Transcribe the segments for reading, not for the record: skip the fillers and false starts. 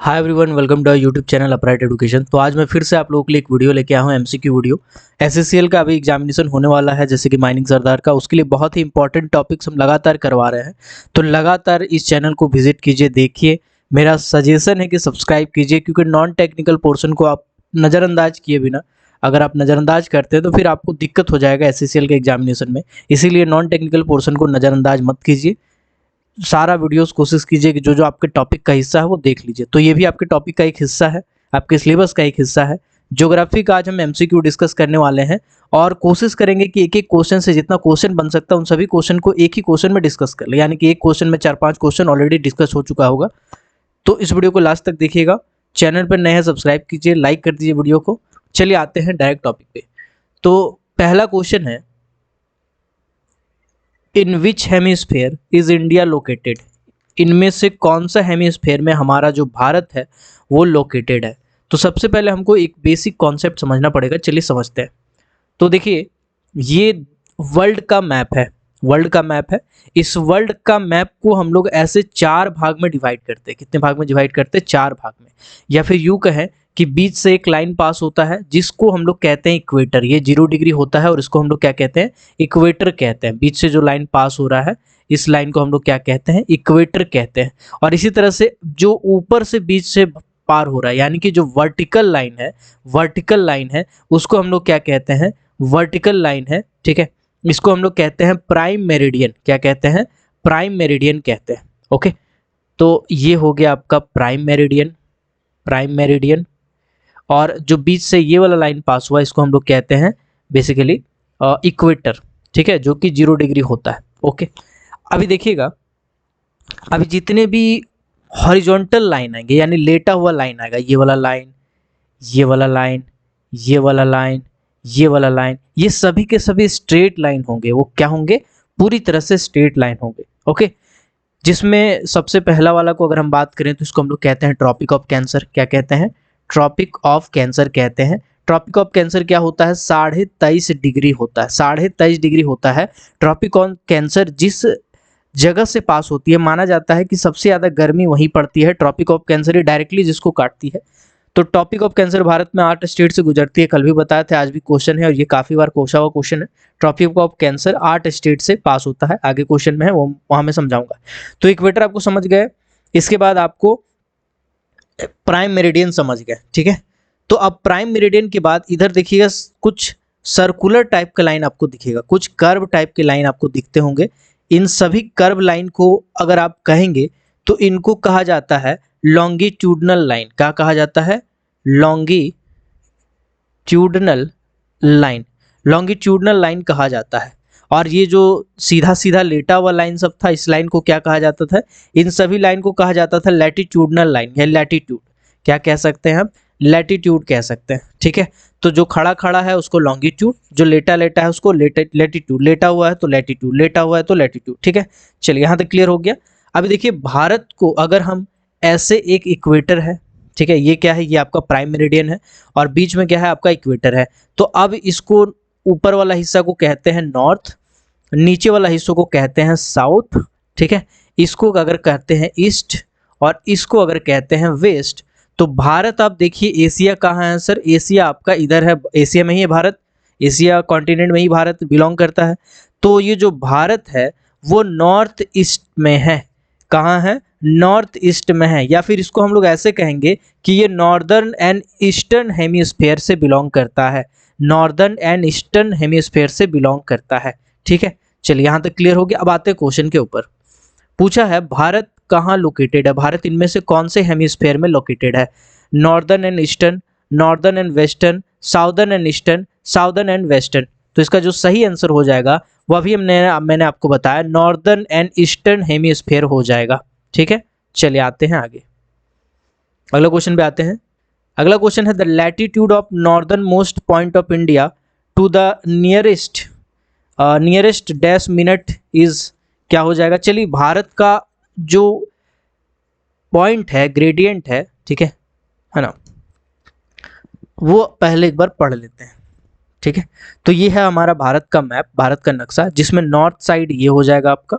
Hi everyone, welcome to YouTube channel Upright Education. तो आज मैं फिर से आप लोगों के लिए एक वीडियो लेके आया हूँ, एमसीक्यू वीडियो। एसएससीएल का अभी एग्जामिनेशन होने वाला है, जैसे कि माइनिंग सरदार का, उसके लिए बहुत ही इंपॉर्टेंट टॉपिक्स हम लगातार करवा रहे हैं। तो लगातार इस चैनल को विजिट कीजिए, देखिए। मेरा सजेशन है कि सब्सक्राइब कीजिए, क्योंकि नॉन टेक्निकल पोर्शन को आप नज़रअंदाज किए बिना, अगर आप नज़रअंदाज करते हैं तो फिर आपको दिक्कत हो जाएगा एसएससीएल के एग्जामिनेशन में। इसीलिए नॉन टेक्निकल पोर्शन को नज़रअंदाज मत कीजिए, सारा वीडियोस कोशिश कीजिए कि जो जो आपके टॉपिक का हिस्सा है वो देख लीजिए। तो ये भी आपके टॉपिक का एक हिस्सा है, आपके सिलेबस का एक हिस्सा है। ज्योग्राफी का आज हम एमसीक्यू डिस्कस करने वाले हैं और कोशिश करेंगे कि एक एक क्वेश्चन से जितना क्वेश्चन बन सकता है उन सभी क्वेश्चन को एक ही क्वेश्चन में डिस्कस कर ले, यानी कि एक क्वेश्चन में 4-5 क्वेश्चन ऑलरेडी डिस्कस हो चुका होगा। तो इस वीडियो को लास्ट तक देखिएगा। चैनल पर नए हैं सब्सक्राइब कीजिए, लाइक कर दीजिए वीडियो को। चलिए आते हैं डायरेक्ट टॉपिक पे। तो पहला क्वेश्चन है, in which hemisphere is India located? इनमें से कौन सा हेमिस्फेयर में हमारा जो भारत है वो लोकेटेड है? तो सबसे पहले हमको एक बेसिक कॉन्सेप्ट समझना पड़ेगा, चलिए समझते हैं। तो देखिए, ये वर्ल्ड का मैप है, वर्ल्ड का मैप है। इस वर्ल्ड का मैप को हम लोग ऐसे 4 भाग में डिवाइड करते हैं। कितने भाग में डिवाइड करते हैं? 4 भाग में। या फिर यूँ कहें कि बीच से एक लाइन पास होता है जिसको हम लोग कहते हैं इक्वेटर। ये 0 डिग्री होता है और इसको हम लोग क्या कहते हैं? इक्वेटर कहते हैं। बीच से जो लाइन पास हो रहा है, इस लाइन को हम लोग क्या कहते हैं? इक्वेटर कहते हैं। और इसी तरह से जो ऊपर से बीच से पार हो रहा है, यानी कि जो वर्टिकल लाइन है, वर्टिकल लाइन है, उसको हम लोग क्या कहते हैं? वर्टिकल लाइन है, ठीक है। इसको हम लोग कहते हैं प्राइम मेरिडियन। क्या कहते हैं? प्राइम मेरिडियन कहते हैं। ओके, तो ये हो गया आपका प्राइम मेरिडियन, प्राइम मेरिडियन। और जो बीच से ये वाला लाइन पास हुआ, इसको हम लोग कहते हैं बेसिकली इक्वेटर, ठीक है, जो कि 0 डिग्री होता है। ओके, अभी देखिएगा, अभी जितने भी हॉरिजॉन्टल लाइन आएंगे, यानी लेटा हुआ लाइन आएगा, ये वाला लाइन, ये वाला लाइन, ये वाला लाइन, ये वाला लाइन, ये सभी के सभी स्ट्रेट लाइन होंगे। वो क्या होंगे? पूरी तरह से स्ट्रेट लाइन होंगे। ओके, जिसमें सबसे पहला वाला को अगर हम बात करें तो इसको हम लोग कहते हैं ट्रॉपिक ऑफ कैंसर। क्या कहते हैं? ट्रॉपिक ऑफ कैंसर कहते हैं। ट्रॉपिक ऑफ कैंसर क्या होता है? 23.5 डिग्री होता है, 23.5 डिग्री होता है। ट्रॉपिक ऑफ कैंसर जिस जगह से पास होती है, माना जाता है कि सबसे ज़्यादा गर्मी वहीं पड़ती है। ट्रॉपिक ऑफ कैंसर ही डायरेक्टली जिसको काटती है। तो टॉपिक ऑफ कैंसर भारत में 8 स्टेट से गुजरती है। कल भी बताया था, आज भी क्वेश्चन है और ये काफ़ी बार पूछा हुआ क्वेश्चन है। टॉपिक ऑफ कैंसर 8 स्टेट से पास होता है। आगे क्वेश्चन में है, वो वहाँ मैं समझाऊंगा। तो इक्वेटर आपको समझ गए। इसके बाद आपको प्राइम मेरिडियन समझ गए, ठीक है। तो अब प्राइम मेरिडियन के बाद इधर देखिएगा, कुछ सर्कुलर टाइप का लाइन आपको दिखेगा, कुछ कर्व टाइप के लाइन आपको दिखते होंगे। इन सभी कर्व लाइन को अगर आप कहेंगे तो इनको कहा जाता है लॉन्गिट्यूडनल लाइन। क्या कहा जाता है? लॉन्गिट्यूडनल लाइन, लॉन्गिट्यूडनल लाइन कहा जाता है। और ये जो सीधा सीधा लेटा हुआ लाइन सब था, इस लाइन को क्या कहा जाता था? इन सभी लाइन को कहा जाता था लैटिट्यूडनल लाइन या लैटिट्यूड। क्या कह सकते हैं हम? लैटिट्यूड कह सकते हैं, ठीक है। तो जो खड़ा खड़ा है उसको लॉन्गिट्यूड, जो लेटा लेटा है उसको लैटिट्यूड, लेटा हुआ है तो लैटिट्यूड, लेटा हुआ है तो लैटिट्यूड, ठीक है। चलिए, यहाँ तक क्लियर हो गया। अभी देखिए, भारत को अगर हम ऐसे, एक इक्वेटर है, ठीक है, ये क्या है? ये आपका प्राइम मेरिडियन है और बीच में क्या है? आपका इक्वेटर है। तो अब इसको, ऊपर वाला हिस्सा को कहते हैं नॉर्थ, नीचे वाला हिस्सों को कहते हैं साउथ, ठीक है। इसको अगर कहते हैं ईस्ट और इसको अगर कहते हैं वेस्ट। तो भारत, आप देखिए एशिया कहाँ है सर? एशिया आपका इधर है, एशिया में ही है भारत, एशिया कॉन्टिनेंट में ही भारत बिलोंग करता है। तो ये जो भारत है वो नॉर्थ ईस्ट में है। कहाँ है? नॉर्थ ईस्ट में है। या फिर इसको हम लोग ऐसे कहेंगे कि ये नॉर्दर्न एंड ईस्टर्न हेमिस्फेयर से बिलोंग करता है, नॉर्दर्न एंड ईस्टर्न हेमिस्फेयर से बिलोंग करता है, ठीक है। चलिए, यहाँ तक क्लियर हो गया। अब आते हैं क्वेश्चन के ऊपर। पूछा है भारत कहाँ लोकेटेड है? भारत इनमें से कौन से हेमिस्फेयर में लोकेटेड है? Northern and eastern, northern and western, southern and eastern, southern and western. तो इसका जो सही आंसर हो जाएगा वह भी मैंने आपको बताया, नॉर्दर्न एंड ईस्टर्न हेमिस्फेयर हो जाएगा, ठीक है। चलिए आते हैं आगे, अगला क्वेश्चन पे आते हैं। अगला क्वेश्चन है, the latitude of northern most point of India to the nearest dash minute is, क्या हो जाएगा? चलिए, भारत का जो पॉइंट है, ग्रेडियंट है, ठीक है ना, वो पहले एक बार पढ़ लेते हैं, ठीक है। तो ये है हमारा भारत का मैप, भारत का नक्शा, जिसमें नॉर्थ साइड ये हो जाएगा आपका,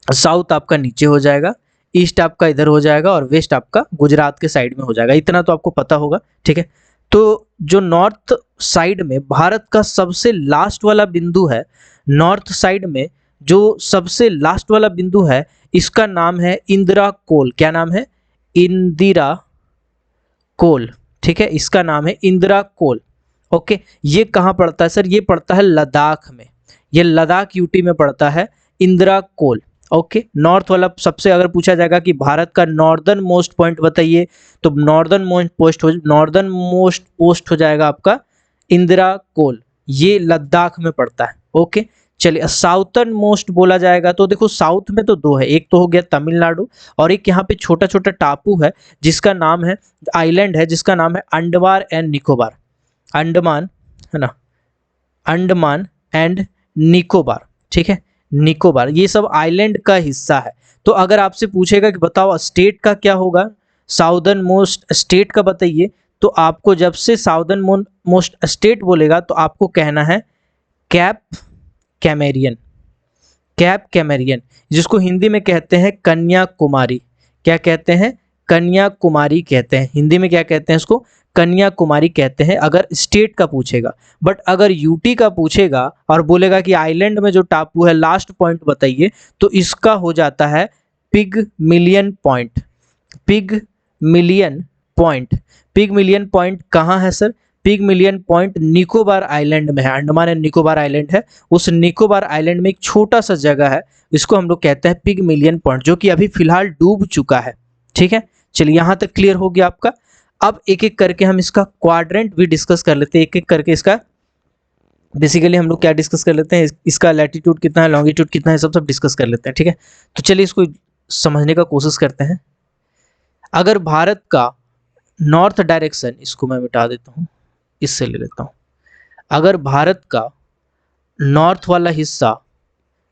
साउथ आपका नीचे हो जाएगा, ईस्ट आपका इधर हो जाएगा और वेस्ट आपका गुजरात के साइड में हो जाएगा। इतना तो आपको पता होगा, ठीक है। तो जो नॉर्थ साइड में भारत का सबसे लास्ट वाला बिंदु है, नॉर्थ साइड में जो सबसे लास्ट वाला बिंदु है, इसका नाम है इंदिरा कोल। क्या नाम है? इंदिरा कोल, ठीक है। इसका नाम है इंदिरा कोल। ओके, ये कहाँ पड़ता है सर? ये पड़ता है लद्दाख में, ये लद्दाख यूटी में पड़ता है इंदिरा कोल। ओके, नॉर्थ वाला सबसे, अगर पूछा जाएगा कि भारत का नॉर्दर्न मोस्ट पॉइंट बताइए, तो नॉर्दर्न मोस्ट पोस्ट हो जाएगा आपका इंदिरा कोल, ये लद्दाख में पड़ता है। ओके, चलिए साउथर्न मोस्ट बोला जाएगा तो देखो साउथ में तो दो है, एक तो हो गया तमिलनाडु और एक यहाँ पे छोटा छोटा टापू है जिसका नाम है, आइलैंड है जिसका नाम है अंडमान एंड निकोबार। अंडमान है ना, अंडमान एंड निकोबार, ठीक है, निकोबार, ये सब आइलैंड का हिस्सा है। तो अगर आपसे पूछेगा कि बताओ स्टेट का क्या होगा, साउदर्न मोस्ट स्टेट का बताइए, तो आपको जब से साउदर्न मोस्ट स्टेट बोलेगा तो आपको कहना है कैप कैमेरियन, कैप कैमेरियन, जिसको हिंदी में कहते हैं कन्याकुमारी। क्या कहते हैं? कन्याकुमारी कहते हैं। हिंदी में क्या कहते हैं इसको? कन्याकुमारी कहते हैं, अगर स्टेट का पूछेगा। बट अगर यूटी का पूछेगा और बोलेगा कि आइलैंड में जो टापू है लास्ट पॉइंट बताइए, तो इसका हो जाता है पिगमिलियन पॉइंट। पिगमिलियन पॉइंट, पिगमिलियन पॉइंट कहाँ है सर? पिगमिलियन पॉइंट निकोबार आइलैंड में है, अंडमान एंड निकोबार आइलैंड है। उस निकोबार आइलैंड में एक छोटा सा जगह है, इसको हम लोग कहते हैं पिगमिलियन पॉइंट, जो कि अभी फिलहाल डूब चुका है। ठीक है, चलिए यहाँ तक क्लियर हो गया आपका। अब एक एक करके हम इसका क्वाड्रेंट भी डिस्कस कर लेते हैं, एक एक करके इसका बेसिकली हम लोग क्या डिस्कस कर लेते हैं, इसका लैटिट्यूड कितना है, लॉन्गिट्यूड कितना है, सब डिस्कस कर लेते हैं। ठीक है, तो चलिए इसको समझने का कोशिश करते हैं। अगर भारत का नॉर्थ डायरेक्शन, इसको मैं मिटा देता हूँ, इससे ले लेता हूँ। अगर भारत का नॉर्थ वाला हिस्सा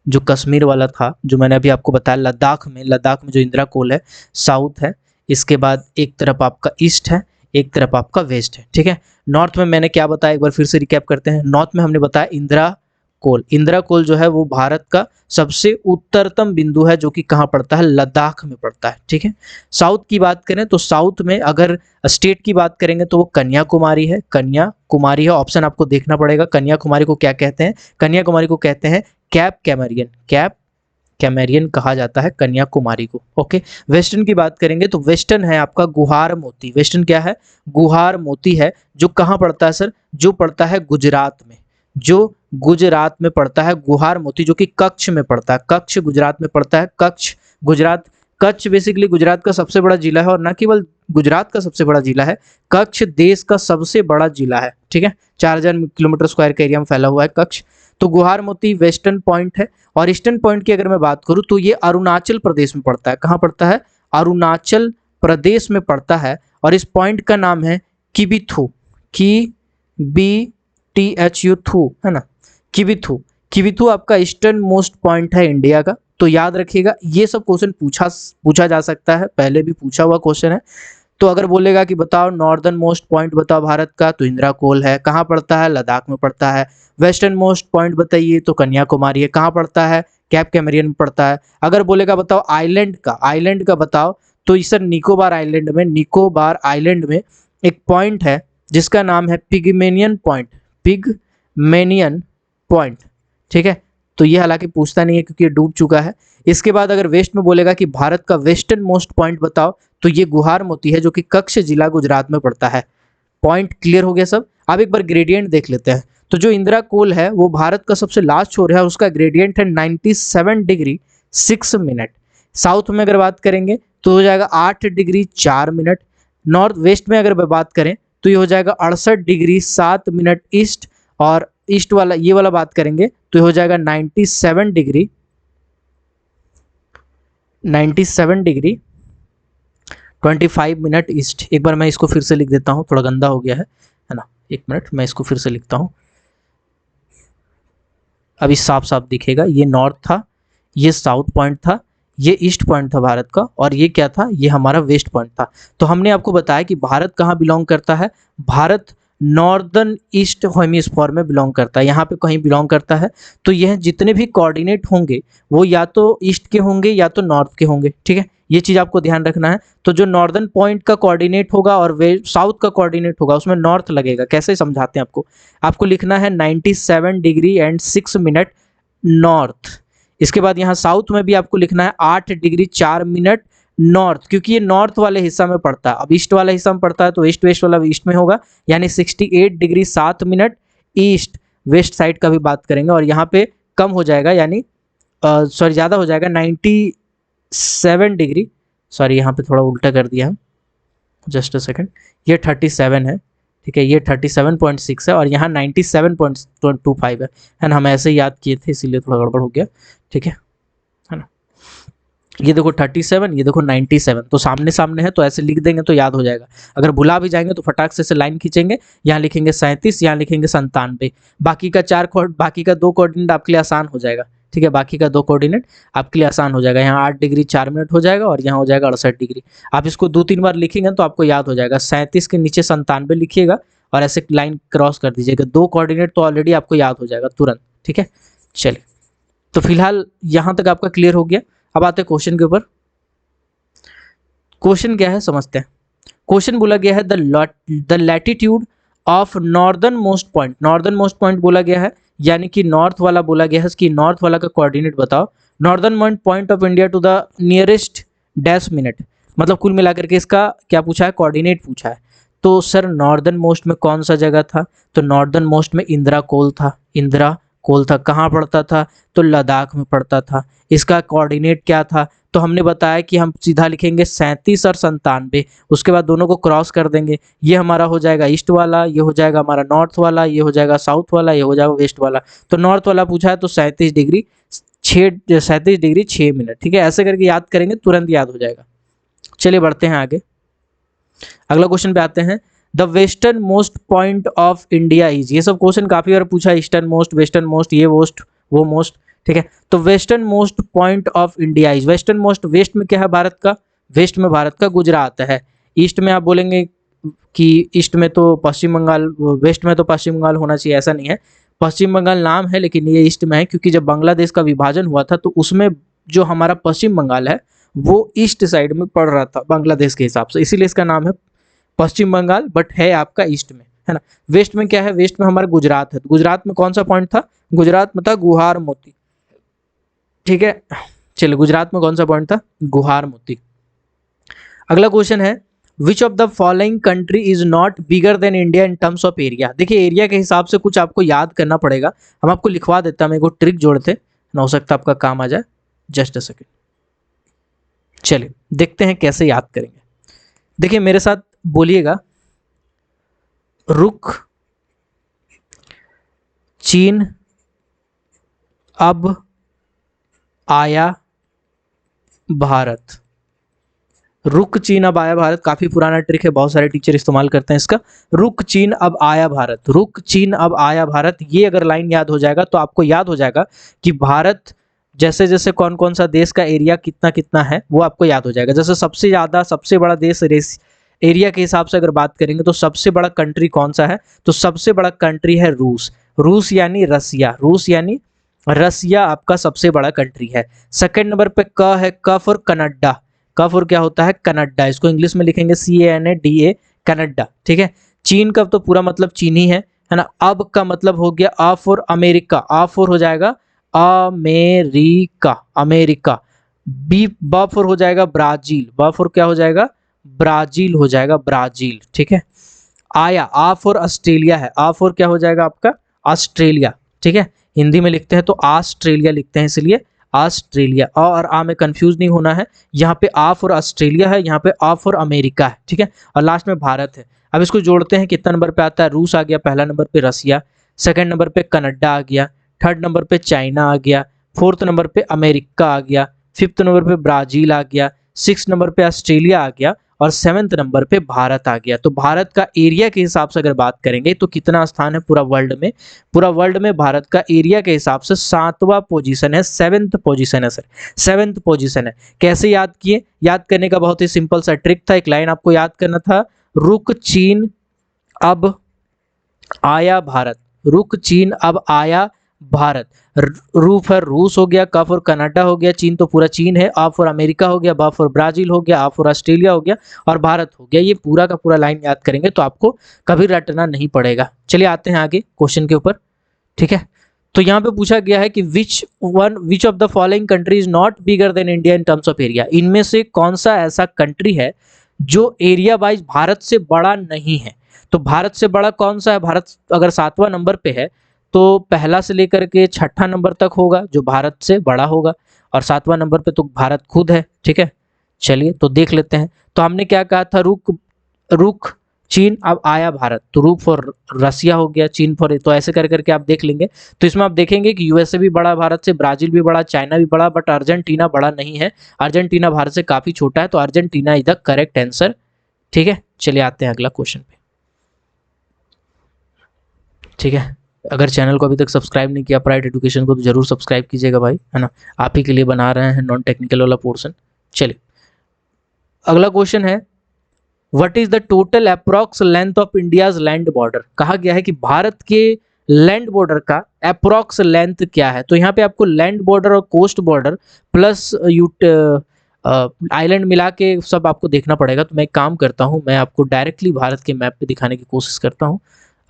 जो कश्मीर वाला था, जो मैंने अभी आपको बताया, लद्दाख में जो इंदिरा कोल है साउथ है, इसके बाद एक तरफ आपका ईस्ट है, एक तरफ आपका वेस्ट है। ठीक है, नॉर्थ में मैंने क्या बताया, एक बार फिर से रिकैप करते हैं। नॉर्थ में हमने बताया इंदिरा कोल, इंदिरा कोल जो है वो भारत का सबसे उत्तरतम बिंदु है, जो कि कहाँ पड़ता है? लद्दाख में पड़ता है। ठीक है, साउथ की बात करें तो साउथ में अगर स्टेट की बात करेंगे तो वो कन्याकुमारी है, कन्याकुमारी है। ऑप्शन आपको देखना पड़ेगा, कन्याकुमारी को क्या कहते हैं? कन्याकुमारी को कहते हैं कैप कैमेरियन, कैप कैमेरियन कहा जाता है कन्याकुमारी को। ओके, वेस्टर्न की बात करेंगे तो वेस्टर्न है आपका गुहार मोती। वेस्टर्न क्या है? गुहार मोती है, जो कहाँ पड़ता है सर? जो पड़ता है गुजरात में, जो गुजरात में पड़ता है गुहार मोती, जो कि कच्छ में पड़ता है। कच्छ गुजरात में पड़ता है, कच्छ गुजरात। कच्छ बेसिकली गुजरात का सबसे बड़ा जिला है, और न केवल गुजरात का सबसे बड़ा जिला है, कच्छ देश का सबसे बड़ा जिला है। ठीक है, 4000 किलोमीटर स्क्वायर का एरिया में फैला हुआ है कच्छ। तो गुहार मोती वेस्टर्न पॉइंट है। और ईस्टर्न पॉइंट की अगर मैं बात करूं तो ये अरुणाचल प्रदेश में पड़ता है। कहाँ पड़ता है? अरुणाचल प्रदेश में पड़ता है। और इस पॉइंट का नाम है किबिथु, KBTHU है ना, किबिथु। किबिथु आपका ईस्टर्न मोस्ट पॉइंट है इंडिया का। तो याद रखिएगा, ये सब क्वेश्चन पूछा जा सकता है, पहले भी पूछा हुआ क्वेश्चन है। तो अगर बोलेगा कि बताओ नॉर्दर्न मोस्ट पॉइंट बताओ भारत का, तो इंदिरा कोल है। कहाँ पड़ता है? लद्दाख में पड़ता है। वेस्टर्न मोस्ट पॉइंट बताइए तो कन्याकुमारी है। कहाँ पड़ता है? कैप कैमेरियन में पड़ता है। अगर बोलेगा बताओ आइलैंड का बताओ, तो इस निकोबार आइलैंड में एक पॉइंट है जिसका नाम है पिगमेनियन पॉइंट। ठीक है, तो ये हालांकि पूछता नहीं है क्योंकि ये डूब चुका है। इसके बाद अगर वेस्ट में बोलेगा कि भारत का वेस्टर्न मोस्ट पॉइंट बताओ, तो ये गुहार मोती है, जो कि कच्छ जिला गुजरात में पड़ता है। पॉइंट क्लियर हो गया सब। अब एक बार ग्रेडियंट देख लेते हैं। तो जो इंदिरा कोल है वो भारत का सबसे लास्ट छोर है, उसका ग्रेडियंट है 97 डिग्री 6 मिनट। साउथ में अगर बात करेंगे तो हो जाएगा 8 डिग्री 4 मिनट। नॉर्थ वेस्ट में अगर बात करें तो ये हो जाएगा 68 डिग्री 7 मिनट ईस्ट। और ईस्ट वाला ये वाला बात करेंगे तो ये हो जाएगा 97 डिग्री 25 मिनट ईस्ट। एक बार मैं इसको फिर से लिख देता हूँ, थोड़ा गंदा हो गया है ना। एक मिनट, मैं इसको फिर से लिखता हूँ, अभी साफ साफ दिखेगा। ये नॉर्थ था, ये साउथ पॉइंट था, ये ईस्ट पॉइंट था भारत का, और ये क्या था? ये हमारा वेस्ट पॉइंट था। तो हमने आपको बताया कि भारत कहाँ बिलोंग करता है। भारत नॉर्दर्न ईस्ट हेमिस्फीयर में बिलोंग करता है, यहाँ पे कहीं बिलोंग करता है। तो यह जितने भी कोऑर्डिनेट होंगे वो या तो ईस्ट के होंगे या तो नॉर्थ के होंगे। ठीक है, ये चीज़ आपको ध्यान रखना है। तो जो नॉर्दर्न पॉइंट का कोऑर्डिनेट होगा और साउथ का कोऑर्डिनेट होगा उसमें नॉर्थ लगेगा। कैसे समझाते हैं आपको, आपको लिखना है 97 डिग्री एंड 6 मिनट नॉर्थ। इसके बाद यहाँ साउथ में भी आपको लिखना है 8 डिग्री 4 मिनट नॉर्थ, क्योंकि ये नॉर्थ वाले हिस्सा में पड़ता है। अब ईस्ट वाला हिस्सा में पड़ता है तो ईस्ट वेस्ट वाला ईस्ट में होगा, यानी 68 degree 7 minute east. West side का भी बात करेंगे और यहाँ पे कम हो जाएगा, यानी सॉरी ज़्यादा हो जाएगा 97 डिग्री, सॉरी यहाँ पे थोड़ा उल्टा कर दिया है, जस्ट अ सेकंड, ये 37 है, ठीक है, ये 37.6 है और यहाँ 97.25 है ना। हम ऐसे ही याद किए थे इसीलिए थोड़ा गड़बड़ हो गया, ठीक है ना। ये देखो 37, ये देखो 97, तो सामने सामने है तो ऐसे लिख देंगे तो याद हो जाएगा। अगर भुला भी जाएंगे तो फटाक से लाइन खींचेंगे, यहाँ लिखेंगे 37, यहाँ लिखेंगे 97। बाकी का 2 कोऑर्डिनेट आपके लिए आसान हो जाएगा, ठीक है, बाकी का 2 कोऑर्डिनेट आपके लिए आसान हो जाएगा। यहाँ 8 डिग्री 4 मिनट हो जाएगा और यहाँ हो जाएगा 68 डिग्री। आप इसको 2-3 बार लिखेंगे तो आपको याद हो जाएगा। 37 के नीचे 97 लिखिएगा और ऐसे लाइन क्रॉस कर दीजिएगा। 2 कोऑर्डिनेट तो ऑलरेडी आपको याद हो जाएगा तुरंत, ठीक है। चलिए, तो फिलहाल यहाँ तक आपका क्लियर हो गया। अब आते हैं क्वेश्चन के ऊपर। क्वेश्चन क्या है समझते हैं। क्वेश्चन बोला गया है the latitude of northern most point. Northern most point बोला गया है, यानी कि नॉर्थ वाला बोला गया है कि नॉर्थ वाला का कोऑर्डिनेट बताओ। Northern point of India to the nearest dash minute, मतलब कुल मिलाकर के इसका क्या पूछा है, कोऑर्डिनेट पूछा है। तो सर नॉर्दर्न मोस्ट में कौन सा जगह था, तो नॉर्दर्न मोस्ट में इंदिरा कोल था। इंदिरा कोल था, कहाँ पड़ता था, तो लद्दाख में पड़ता था। इसका कोऑर्डिनेट क्या था, तो हमने बताया कि हम सीधा लिखेंगे 37 और 97, उसके बाद दोनों को क्रॉस कर देंगे। ये हमारा हो जाएगा ईस्ट वाला, ये हो जाएगा हमारा नॉर्थ वाला, ये हो जाएगा साउथ वाला, ये हो जाएगा वेस्ट वाला। तो नॉर्थ वाला पूछा है तो 37 डिग्री 6 मिनट, ठीक है। ऐसे करके याद करेंगे तुरंत याद हो जाएगा। चलिए बढ़ते हैं आगे, अगला क्वेश्चन पे आते हैं। The western most point of India is, ये सब क्वेश्चन काफी बार पूछा है, ईस्टर्न मोस्ट, वेस्टर्न मोस्ट, ये मोस्ट वो मोस्ट, ठीक है। तो western most point of India is, western most, west में क्या है भारत का, वेस्ट में भारत का गुजरात है। ईस्ट में आप बोलेंगे कि ईस्ट में तो पश्चिम बंगाल, वेस्ट में तो पश्चिम बंगाल होना चाहिए, ऐसा नहीं है। पश्चिम बंगाल नाम है लेकिन ये ईस्ट में है, क्योंकि जब बांग्लादेश का विभाजन हुआ था तो उसमें जो हमारा पश्चिम बंगाल है वो ईस्ट साइड में पड़ रहा था बांग्लादेश के हिसाब से, इसीलिए इसका नाम है पश्चिम बंगाल, बट है आपका ईस्ट में, है ना। वेस्ट में क्या है, वेस्ट में हमारा गुजरात है। तो गुजरात में कौन सा पॉइंट था, गुजरात में था गुहार मोती, ठीक है। चलिए, गुजरात में कौन सा पॉइंट था, गुहार मोती। अगला क्वेश्चन है, which of the following country is not bigger than India in terms of area. देखिए एरिया के हिसाब से कुछ आपको याद करना पड़ेगा, हम आपको लिखवा देता, हम एक ट्रिक जोड़ते ना, हो सकता है आपका काम आ जाए। जस्ट अ सेकेंड, चलिए देखते हैं कैसे याद करेंगे। देखिए मेरे साथ बोलिएगा, रुक चीन अब आया भारत। रुक चीन अब आया भारत काफी पुराना ट्रिक है, बहुत सारे टीचर इस्तेमाल करते हैं इसका। रुक चीन अब आया भारत, रुक चीन अब आया भारत, ये अगर लाइन याद हो जाएगा तो आपको याद हो जाएगा कि भारत जैसे जैसे कौन कौन सा देश का एरिया कितना कितना है वो आपको याद हो जाएगा। जैसे सबसे ज़्यादा सबसे बड़ा देश एरिया के हिसाब से अगर बात करेंगे तो सबसे बड़ा कंट्री कौन सा है, तो सबसे बड़ा कंट्री है रूस। रूस यानी रसिया, रूस यानी रसिया आपका सबसे बड़ा कंट्री है। सेकंड नंबर पे क है, क फॉर कनाडा, क फॉर क्या होता है, कनाडा, इसको इंग्लिश में लिखेंगे CANADA, कनाडा, ठीक है। चीन का तो पूरा मतलब चीन ही है ना। अब का मतलब हो गया आ फॉर अमेरिका, आ फॉर हो जाएगा अमेरिका, अमेरिका। ब फॉर हो जाएगा ब्राजील, ब फॉर क्या हो जाएगा, ब्राजील हो जाएगा, ब्राजील, ठीक है। आया, आ फॉर ऑस्ट्रेलिया है, आ फॉर क्या हो जाएगा आपका, ऑस्ट्रेलिया, ठीक है। हिंदी में लिखते हैं तो ऑस्ट्रेलिया लिखते हैं, इसलिए ऑस्ट्रेलिया। और आ में कंफ्यूज नहीं होना है, यहाँ पे आ फॉर ऑस्ट्रेलिया है, यहाँ पे आ फॉर अमेरिका है, ठीक है। और लास्ट में भारत है। अब इसको जोड़ते हैं, कितना नंबर पे आता है, रूस आ गया, पहला नंबर पे रसिया, सेकंड नंबर पे कनाडा आ गया, थर्ड नंबर पे चाइना आ गया, फोर्थ नंबर पे अमेरिका आ गया, फिफ्थ नंबर पे ब्राजील आ गया, सिक्स नंबर पे ऑस्ट्रेलिया आ गया और सेवेंथ नंबर पे भारत आ गया। तो भारत का एरिया के हिसाब से अगर बात करेंगे तो कितना स्थान है पूरा वर्ल्ड में, पूरा वर्ल्ड में भारत का एरिया के हिसाब से 7वां पोजीशन है, 7th पोजीशन है सर, 7th पोजीशन है। कैसे याद किए, याद करने का बहुत ही सिंपल सा ट्रिक था, एक लाइन आपको याद करना था, रुक चीन अब आया भारत, रुक चीन अब आया भारत। रू फॉर रूस हो गया, का फॉर कनाडा हो गया, चीन तो पूरा चीन है, आ फॉर अमेरिका हो गया, बा फॉर ब्राजील हो गया, आ फॉर ऑस्ट्रेलिया हो गया और भारत हो गया। ये पूरा का पूरा लाइन याद करेंगे तो आपको कभी रटना नहीं पड़ेगा। चलिए आते हैं आगे क्वेश्चन के ऊपर, ठीक है। तो यहाँ पे पूछा गया है कि which of the following country is not bigger than India in terms of area. इनमें से कौन सा ऐसा कंट्री है जो एरिया वाइज भारत से बड़ा नहीं है। तो भारत से बड़ा कौन सा है? भारत अगर 7वां नंबर पे है तो पहला से लेकर के 6ठा नंबर तक होगा जो भारत से बड़ा होगा, और 7वां नंबर पे तो भारत खुद है, ठीक है। चलिए तो देख लेते हैं। तो हमने क्या कहा था, रुक चीन, अब आया भारत, तो रुक फॉर रसिया हो गया, चीन फॉर, तो ऐसे कर करके आप देख लेंगे। तो इसमें आप देखेंगे कि यूएसए भी बड़ा भारत से, ब्राजील भी बड़ा, चाइना भी बड़ा, बट अर्जेंटीना बड़ा नहीं है। अर्जेंटीना भारत से काफी छोटा है, तो Argentina is the correct answer, ठीक है। चलिए आते हैं अगला क्वेश्चन पे, ठीक है। अगर चैनल को अभी तक सब्सक्राइब नहीं किया प्राइड एजुकेशन को, तो जरूर सब्सक्राइब कीजिएगा भाई, है ना। आप ही के लिए बना रहे हैं नॉन टेक्निकल वाला पोर्शन। चलिए अगला क्वेश्चन है, what is the total approx length of India's land border. कहा गया है कि भारत के लैंड बॉर्डर का अप्रॉक्स लेंथ क्या है। तो यहाँ पे आपको लैंड बॉर्डर और कोस्ट बॉर्डर प्लस आइलैंड मिला के सब आपको देखना पड़ेगा। तो मैं एक काम करता हूँ, मैं आपको डायरेक्टली भारत के मैप पे दिखाने की कोशिश करता हूँ,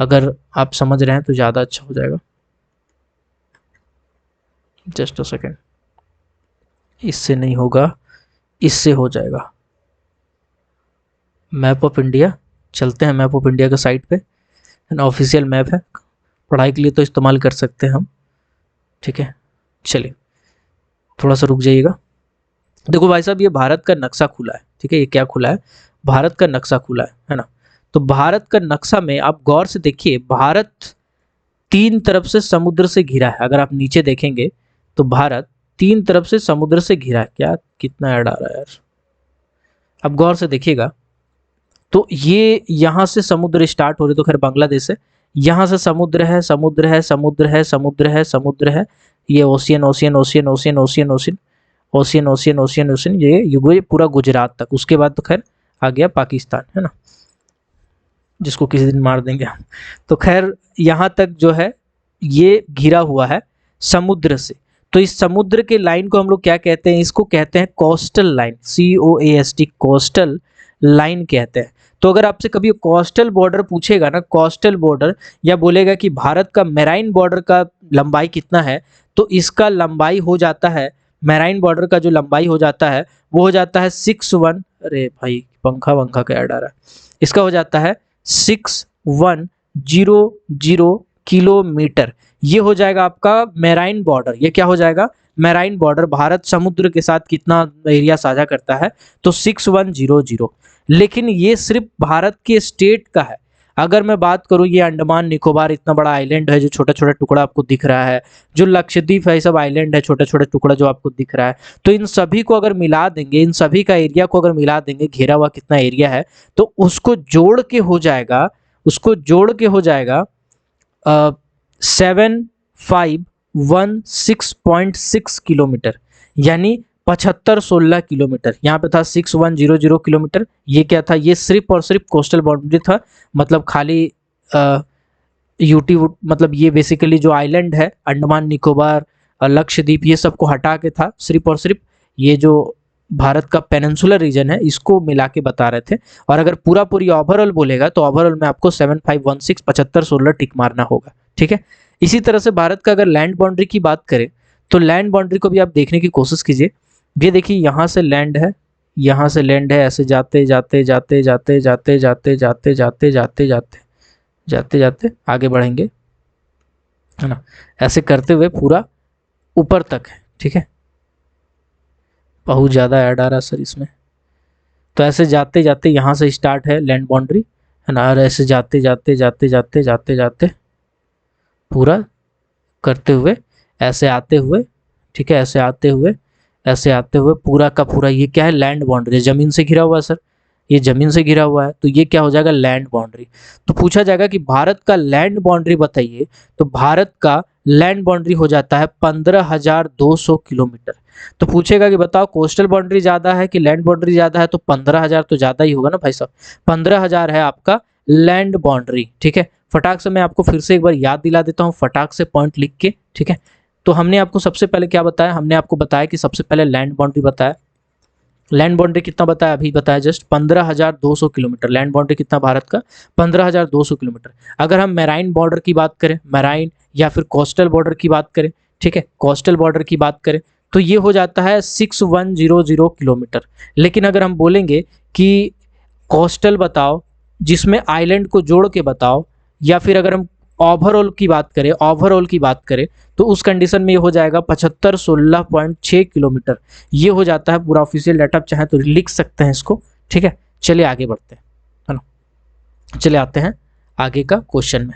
अगर आप समझ रहे हैं तो ज़्यादा अच्छा हो जाएगा। जस्ट अ सेकेंड, इससे नहीं होगा, इससे हो जाएगा। मैप ऑफ इंडिया, चलते हैं मैप ऑफ इंडिया के साइट पे, ऑफिशियल मैप है, पढ़ाई के लिए तो इस्तेमाल कर सकते हैं हम, ठीक है। चलिए थोड़ा सा रुक जाइएगा। देखो भाई साहब, ये भारत का नक्शा खुला है, ठीक है। ये क्या खुला है? भारत का नक्शा खुला है ना। तो भारत का नक्शा में आप गौर से देखिए, भारत 3 तरफ से समुद्र से घिरा है। अगर आप नीचे देखेंगे तो भारत 3 तरफ से समुद्र से घिरा है। क्या कितना ऐड आ रहा है यार, अब गौर से देखिएगा। तो ये यहाँ से समुद्र स्टार्ट हो रहे, तो खैर बांग्लादेश है, यहाँ से समुद्र है, समुद्र है, समुद्र है, समुद्र है, समुद्र है, ये ocean ocean ocean ocean ocean ocean ocean ocean ocean ocean, ये पूरा गुजरात तक। उसके बाद तो खैर आ गया पाकिस्तान, है ना, जिसको किसी दिन मार देंगे हम। तो खैर यहाँ तक जो है ये घिरा हुआ है समुद्र से। तो इस समुद्र के लाइन को हम लोग क्या कहते हैं? इसको कहते हैं coastal line, COAST, coastal line कहते हैं। तो अगर आपसे कभी कोस्टल बॉर्डर पूछेगा ना, कोस्टल बॉर्डर, या बोलेगा कि भारत का मैराइन बॉर्डर का लंबाई कितना है, तो इसका लंबाई हो जाता है, मैराइन बॉर्डर का जो लंबाई हो जाता है वो हो जाता है 61, अरे भाई पंखा वंखा क्या ऐड आ रहा है, इसका हो जाता है 6100 किलोमीटर। ये हो जाएगा आपका मैराइन बॉर्डर। ये क्या हो जाएगा? Marine border. भारत समुद्र के साथ कितना एरिया साझा करता है? तो 6100। लेकिन ये सिर्फ भारत के स्टेट का है। अगर मैं बात करूं, ये अंडमान निकोबार इतना बड़ा आइलैंड है जो छोटा छोटा टुकड़ा आपको दिख रहा है, जो लक्षद्वीप है सब आइलैंड है छोटा छोटा टुकड़ा जो आपको दिख रहा है, तो इन सभी को अगर मिला देंगे, इन सभी का एरिया को अगर मिला देंगे, घेरा हुआ कितना एरिया है, तो उसको जोड़ के हो जाएगा, 7516.6 किलोमीटर, यानी 7516 किलोमीटर। यहाँ पे था 6100 किलोमीटर। ये क्या था? ये सिर्फ और सिर्फ कोस्टल बाउंड्री था, मतलब खाली यूटी, मतलब ये बेसिकली जो आइलैंड है अंडमान निकोबार और लक्षद्वीप, ये सबको हटा के था, सिर्फ और सिर्फ ये जो भारत का पेनिनसुलर रीजन है इसको मिला के बता रहे थे। और अगर पूरा पूरी ओवरऑल बोलेगा तो ओवरऑल में आपको 7516 7516 टिक मारना होगा, ठीक है। इसी तरह से भारत का अगर लैंड बाउंड्री की बात करें तो लैंड बाउंड्री को भी आप देखने की कोशिश कीजिए। ये देखिए, यहाँ से लैंड है, यहाँ से लैंड है, ऐसे जाते जाते जाते जाते जाते जाते जाते जाते जाते जाते जाते जाते आगे बढ़ेंगे, है ना, ऐसे करते हुए पूरा ऊपर तक है, ठीक है। बहुत ज़्यादा ऐड आ रहा है सर इसमें। तो ऐसे जाते जाते यहाँ से स्टार्ट है लैंड बाउंड्री, है ना, और ऐसे जाते जाते जाते जाते जाते जाते पूरा करते हुए ऐसे आते हुए, ठीक है, ऐसे आते हुए, ऐसे आते हुए पूरा का पूरा, ये क्या है? Land boundary. जमीन से घिरा हुआ है सर, ये जमीन से घिरा हुआ है, तो ये क्या हो जाएगा? Land boundary. तो पूछा जाएगा कि भारत का लैंड बाउंड्री बताइए, तो भारत का लैंड बाउंड्री हो जाता है 15,200 किलोमीटर। तो पूछेगा कि बताओ कोस्टल बाउंड्री ज्यादा है कि लैंड बाउंड्री ज्यादा है, तो 15,000 तो ज्यादा ही होगा ना भाई साहब। 15,000 है आपका लैंड बाउंड्री, ठीक है। फटाक से मैं आपको फिर से एक बार याद दिला देता हूँ, फटाक से पॉइंट लिख के, ठीक है। तो हमने आपको सबसे पहले क्या बताया, हमने आपको बताया कि सबसे पहले लैंड बाउंड्री बताया। लैंड बाउंड्री कितना बताया, अभी बताया जस्ट 15,200 किलोमीटर। लैंड बाउंड्री कितना भारत का, 15,200 किलोमीटर। अगर हम मैराइन बॉर्डर की बात करें, मैराइन या फिर कोस्टल बॉर्डर की बात करें, ठीक है, कोस्टल बॉर्डर की बात करें तो ये हो जाता है 6100 किलोमीटर। लेकिन अगर हम बोलेंगे कि कोस्टल बताओ जिसमें आइलैंड को जोड़ के बताओ, या फिर अगर हम ओवरऑल की बात करें, ओवरऑल की बात करें तो उस कंडीशन में ये हो जाएगा 7516.6 किलोमीटर। ये हो जाता है पूरा ऑफिशियल डाटा। आप चाहे तो लिख सकते हैं इसको, ठीक है। चलिए आगे बढ़ते हैं, है ना। चलिए आते हैं आगे का क्वेश्चन में।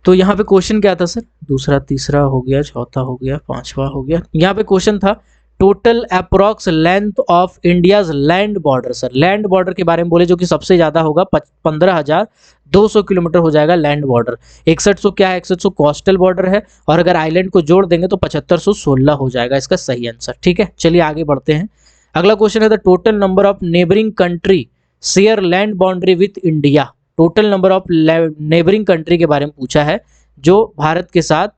तो यहाँ पे क्वेश्चन क्या था सर, दूसरा तीसरा हो गया, चौथा हो गया, पांचवा हो गया। यहाँ पे क्वेश्चन था total approx length of India's land border. Sir land border के बारे में बोले, जो कि सबसे ज्यादा होगा 15,200 किलोमीटर हो जाएगा लैंड बॉर्डर। 6100 क्या है, 6100 कोस्टल बॉर्डर है, और अगर आइलैंड को जोड़ देंगे तो 7516 हो जाएगा इसका सही आंसर, ठीक है। चलिए आगे बढ़ते हैं। अगला क्वेश्चन है the total number of neighbouring country share land boundary with India. Total number of neighbouring country के बारे में पूछा है जो भारत के साथ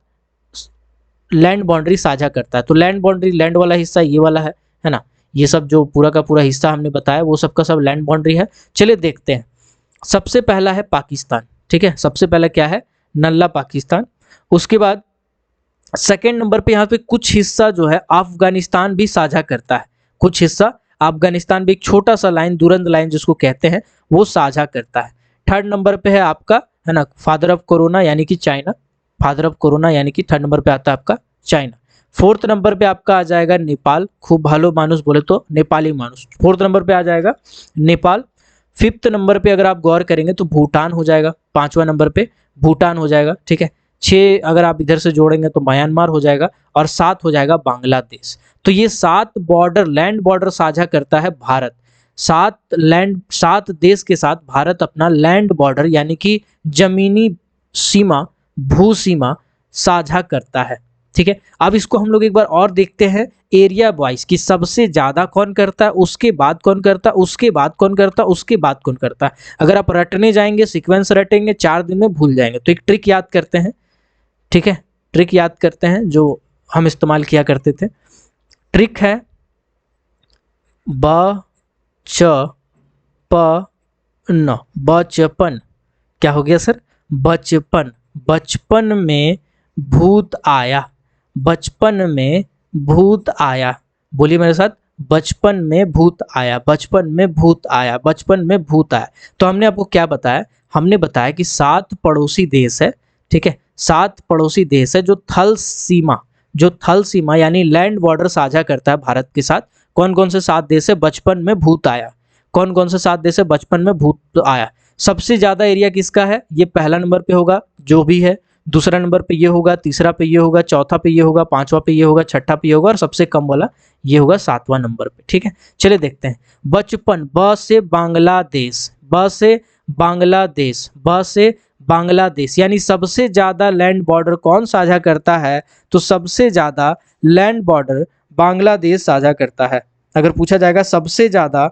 लैंड बाउंड्री साझा करता है। तो लैंड बाउंड्री, लैंड वाला हिस्सा ये वाला है ना, ये सब जो पूरा का पूरा हिस्सा हमने बताया वो सब का सब लैंड बाउंड्री है। चलिए देखते हैं। सबसे पहला है पाकिस्तान, ठीक है, सबसे पहला क्या है, नल्ला पाकिस्तान। उसके बाद सेकेंड नंबर पे यहाँ पे कुछ हिस्सा जो है अफगानिस्तान भी साझा करता है, कुछ हिस्सा अफगानिस्तान भी, एक छोटा सा लाइन, दुरंद लाइन जिसको कहते हैं, वो साझा करता है। थर्ड नंबर पे है आपका, है ना, फादर ऑफ कोरोना यानी कि चाइना, फादर ऑफ कोरोना यानी कि थर्ड नंबर पे आता है आपका चाइना। फोर्थ नंबर पे आपका आ जाएगा नेपाल, खूब भालो मानुस बोले तो नेपाली मानुस, फोर्थ नंबर पे आ जाएगा नेपाल। फिफ्थ नंबर पे अगर आप गौर करेंगे तो भूटान हो जाएगा, पांचवा नंबर पे भूटान हो जाएगा, ठीक है। छः अगर आप इधर से जोड़ेंगे तो म्यांमार हो जाएगा, और सात हो जाएगा बांग्लादेश। तो ये 7 बॉर्डर, लैंड बॉर्डर साझा करता है भारत। 7 देश के साथ भारत अपना लैंड बॉर्डर यानी कि जमीनी सीमा, भू सीमा साझा करता है, ठीक है। अब इसको हम लोग एक बार और देखते हैं एरिया वाइज कि सबसे ज्यादा कौन करता है, उसके बाद कौन करता है, उसके बाद कौन करता है, उसके बाद कौन करता है। अगर आप रटने जाएंगे, सीक्वेंस रटेंगे, 4 दिन में भूल जाएंगे। तो एक ट्रिक याद करते हैं, ठीक है, ट्रिक याद करते हैं जो हम इस्तेमाल किया करते थे। ट्रिक है ब च प न, बचपन। क्या हो गया सर, बचपन। बचपन में भूत आया, बचपन में भूत आया, बोलिए मेरे साथ, बचपन में भूत आया, बचपन में भूत आया, बचपन में भूत आया। तो हमने आपको क्या बताया, हमने बताया कि 7 पड़ोसी देश है, ठीक है, 7 पड़ोसी देश है जो थल सीमा, जो थल सीमा यानी लैंड बॉर्डर साझा करता है भारत के साथ। कौन कौन से 7 देश है, बचपन में भूत आया, कौन कौन से 7 देश है, बचपन में भूत आया। सबसे ज्यादा एरिया किसका है, ये पहला नंबर पे होगा जो भी है, दूसरा नंबर पे ये होगा, तीसरा पे ये होगा, चौथा पे ये होगा, पांचवा पे ये होगा, छठा पे ये होगा, और सबसे कम वाला ये होगा 7वां नंबर पे, ठीक है। चलिए देखते हैं। बचपन, ब से बांग्लादेश, ब से बांग्लादेश, ब से बांग्लादेश, यानी सबसे ज्यादा लैंड बॉर्डर कौन साझा करता है, तो सबसे ज्यादा लैंड बॉर्डर बांग्लादेश साझा करता है। अगर पूछा जाएगा सबसे ज्यादा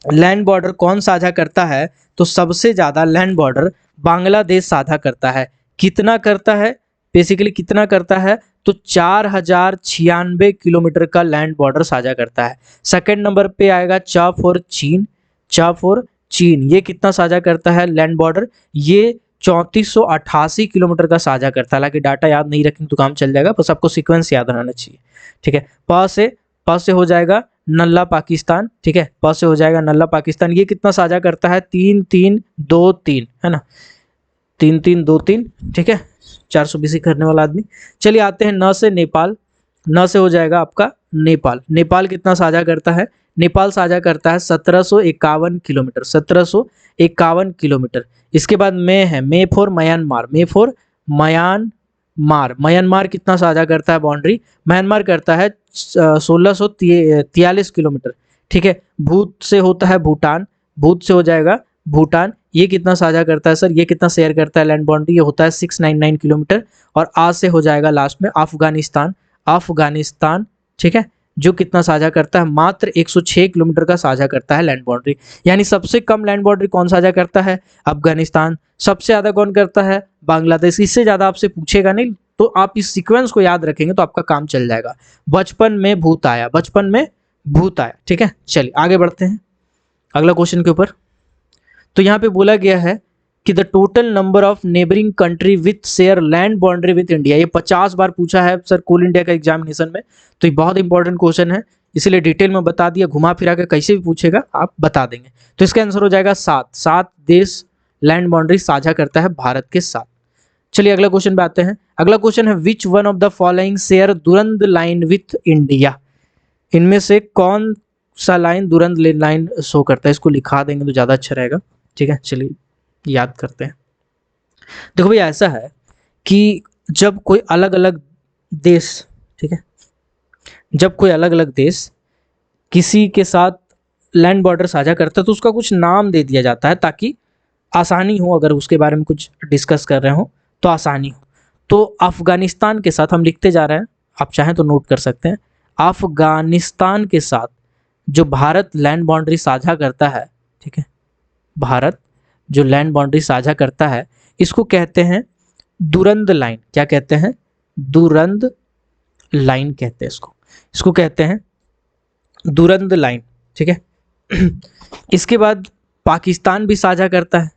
लैंड बॉर्डर कौन साझा करता है, तो सबसे ज्यादा लैंड बॉर्डर बांग्लादेश साझा करता है। कितना करता है, बेसिकली कितना करता है, तो 4096 किलोमीटर का लैंड बॉर्डर साझा करता है। सेकंड नंबर पे आएगा च फॉर चीन, च फॉर चीन, ये कितना साझा करता है लैंड बॉर्डर, ये 3488 किलोमीटर का साझा करता है। हालांकि डाटा याद नहीं रखेंगे तो काम चल जाएगा, बस आपको सीक्वेंस याद रहना चाहिए, ठीक है। प से हो जाएगा नल्ला पाकिस्तान, ठीक है, प से हो जाएगा नल्ला पाकिस्तान, ये कितना साझा करता है, 3323, है ना, 3323, ठीक है, 420 करने वाला आदमी। चलिए आते हैं न से नेपाल, न से हो जाएगा आपका नेपाल। नेपाल कितना साझा करता है, नेपाल साझा करता है 1751 किलोमीटर, 1751 किलोमीटर। इसके बाद मैं है, M for Myanmar, M for Myanmar, Myanmar कितना साझा करता है बाउंड्री, म्यांमार करता है 1643 किलोमीटर, ठीक है। भूत से होता है भूटान, भूत से हो जाएगा भूटान, ये कितना साझा करता है सर, ये कितना शेयर करता है लैंड बाउंड्री, ये होता है 699 किलोमीटर। और आ से हो जाएगा लास्ट में अफगानिस्तान, अफगानिस्तान, ठीक है, जो कितना साझा करता है, मात्र 106 किलोमीटर का साझा करता है लैंड बाउंड्री। यानी सबसे कम लैंड बाउंड्री कौन साझा करता है, अफगानिस्तान। सबसे ज्यादा कौन करता है, बांग्लादेश। इससे ज्यादा आपसे पूछेगा नहीं, तो आप इस सीक्वेंस को याद रखेंगे तो आपका काम चल जाएगा। बचपन में भूत आया, बचपन में भूत आया। ठीक है, चलिए आगे बढ़ते हैं अगला क्वेश्चन के ऊपर। तो यहाँ पे बोला गया है कि the total number of neighbouring country with share land boundary with India. ये 50 बार पूछा है सर कोल इंडिया का एग्जामिनेशन में, तो ये बहुत इंपॉर्टेंट क्वेश्चन है, इसलिए डिटेल में बता दिया। घुमा फिरा के कैसे भी पूछेगा आप बता देंगे। तो इसका आंसर हो जाएगा 7 देश लैंड बाउंड्री साझा करता है भारत के साथ। चलिए अगला क्वेश्चन पे आते हैं। अगला क्वेश्चन है which one of the following share Durand line with India. इनमें से कौन सा लाइन दुरंद लाइन शो करता है, इसको लिखा देंगे तो ज़्यादा अच्छा रहेगा। ठीक है, चलिए याद करते हैं। देखो भैया ऐसा है कि जब कोई अलग अलग देश, ठीक है, जब कोई अलग अलग देश किसी के साथ लैंड बॉर्डर साझा करता है तो उसका कुछ नाम दे दिया जाता है ताकि आसानी हो, अगर उसके बारे में कुछ डिस्कस कर रहे हो तो आसानी हो। तो अफगानिस्तान के साथ हम लिखते जा रहे हैं, आप चाहें तो नोट कर सकते हैं। अफगानिस्तान के साथ जो भारत लैंड बाउंड्री साझा करता है, ठीक है, भारत जो लैंड बाउंड्री साझा करता है इसको कहते हैं दुरंद लाइन। क्या कहते हैं, दुरंद लाइन कहते हैं इसको, इसको कहते हैं दुरंद लाइन। ठीक है इसके बाद पाकिस्तान भी साझा करता है,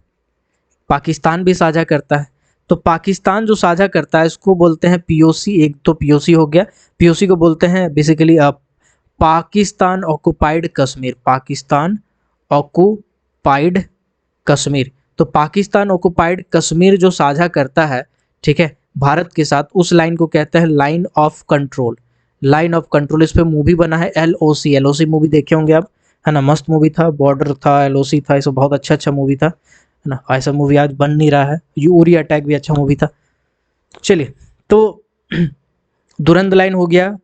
पाकिस्तान भी साझा करता है। तो पाकिस्तान जो साझा करता है इसको बोलते हैं पीओसी। एक तो पीओसी हो गया, पीओसी को बोलते हैं basically Pakistan occupied Kashmir, Pakistan occupied Kashmir. तो पाकिस्तान ऑक्युपाइड कश्मीर जो साझा करता है, ठीक है, भारत के साथ, उस लाइन को कहते हैं line of control. Line of control, इस पे मूवी बना है एलओसी, एलओसी मूवी देखे होंगे आप, है ना, मस्त मूवी था। बॉर्डर था, एलओसी था, ये सब बहुत अच्छा अच्छा मूवी था, है ना। ऐसा मूवी आज बन नहीं रहा है। यूरी अटैक भी अच्छा मूवी था। चलिए, तो दुरंद लाइन हो गया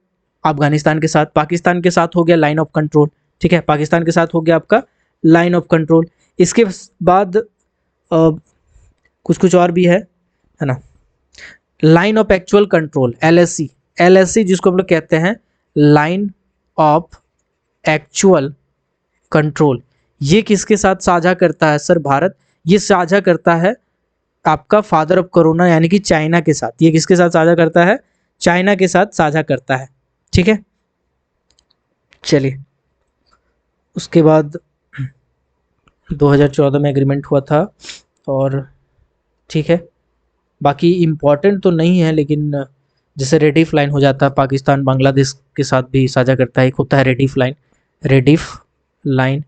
अफगानिस्तान के साथ, पाकिस्तान के साथ हो गया लाइन ऑफ कंट्रोल। ठीक है, पाकिस्तान के साथ हो गया आपका लाइन ऑफ कंट्रोल। इसके बाद कुछ कुछ और भी है ना, line of actual control, LSC. LSC जिसको हम लोग कहते हैं लाइन ऑफ एक्चुअल कंट्रोल। ये किसके साथ साझा करता है सर भारत, ये साझा करता है आपका फादर ऑफ कोरोना यानी कि चाइना के साथ। ये किसके साथ साझा करता है, चाइना के साथ साझा करता है। ठीक है, चलिए उसके बाद 2014 में एग्रीमेंट हुआ था, और ठीक है, बाकी इम्पॉर्टेंट तो नहीं है, लेकिन जैसे रेडिफ लाइन हो जाता है, पाकिस्तान बांग्लादेश के साथ भी साझा करता है। एक होता है रेडिफ लाइन, रेडिफ लाइन,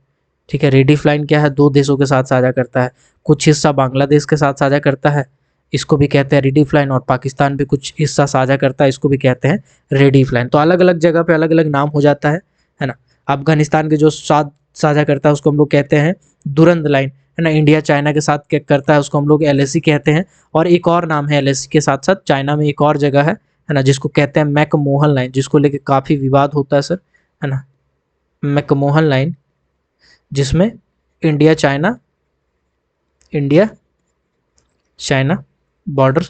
ठीक है। रेडिफ लाइन क्या है, दो देशों के साथ साझा करता है, कुछ हिस्सा बांग्लादेश के साथ साझा करता है, इसको भी कहते हैं रेडिफ लाइन, और पाकिस्तान भी कुछ हिस्सा साझा करता है, इसको भी कहते हैं रेडिफ लाइन। तो अलग अलग जगह पे अलग अलग नाम हो जाता है ना। अफगानिस्तान के जो साथ साझा करता है उसको हम लोग कहते हैं दुरंद लाइन, है ना। इंडिया चाइना के साथ क्या करता है उसको हम लोग एलएसी कहते हैं। और एक और नाम है एलएसी के साथ साथ, चाइना में एक और जगह है ना, जिसको कहते हैं मैकमोहन लाइन, जिसको लेके काफ़ी विवाद होता है सर, है ना। मैकमोहन लाइन, जिसमें इंडिया चाइना बॉर्डर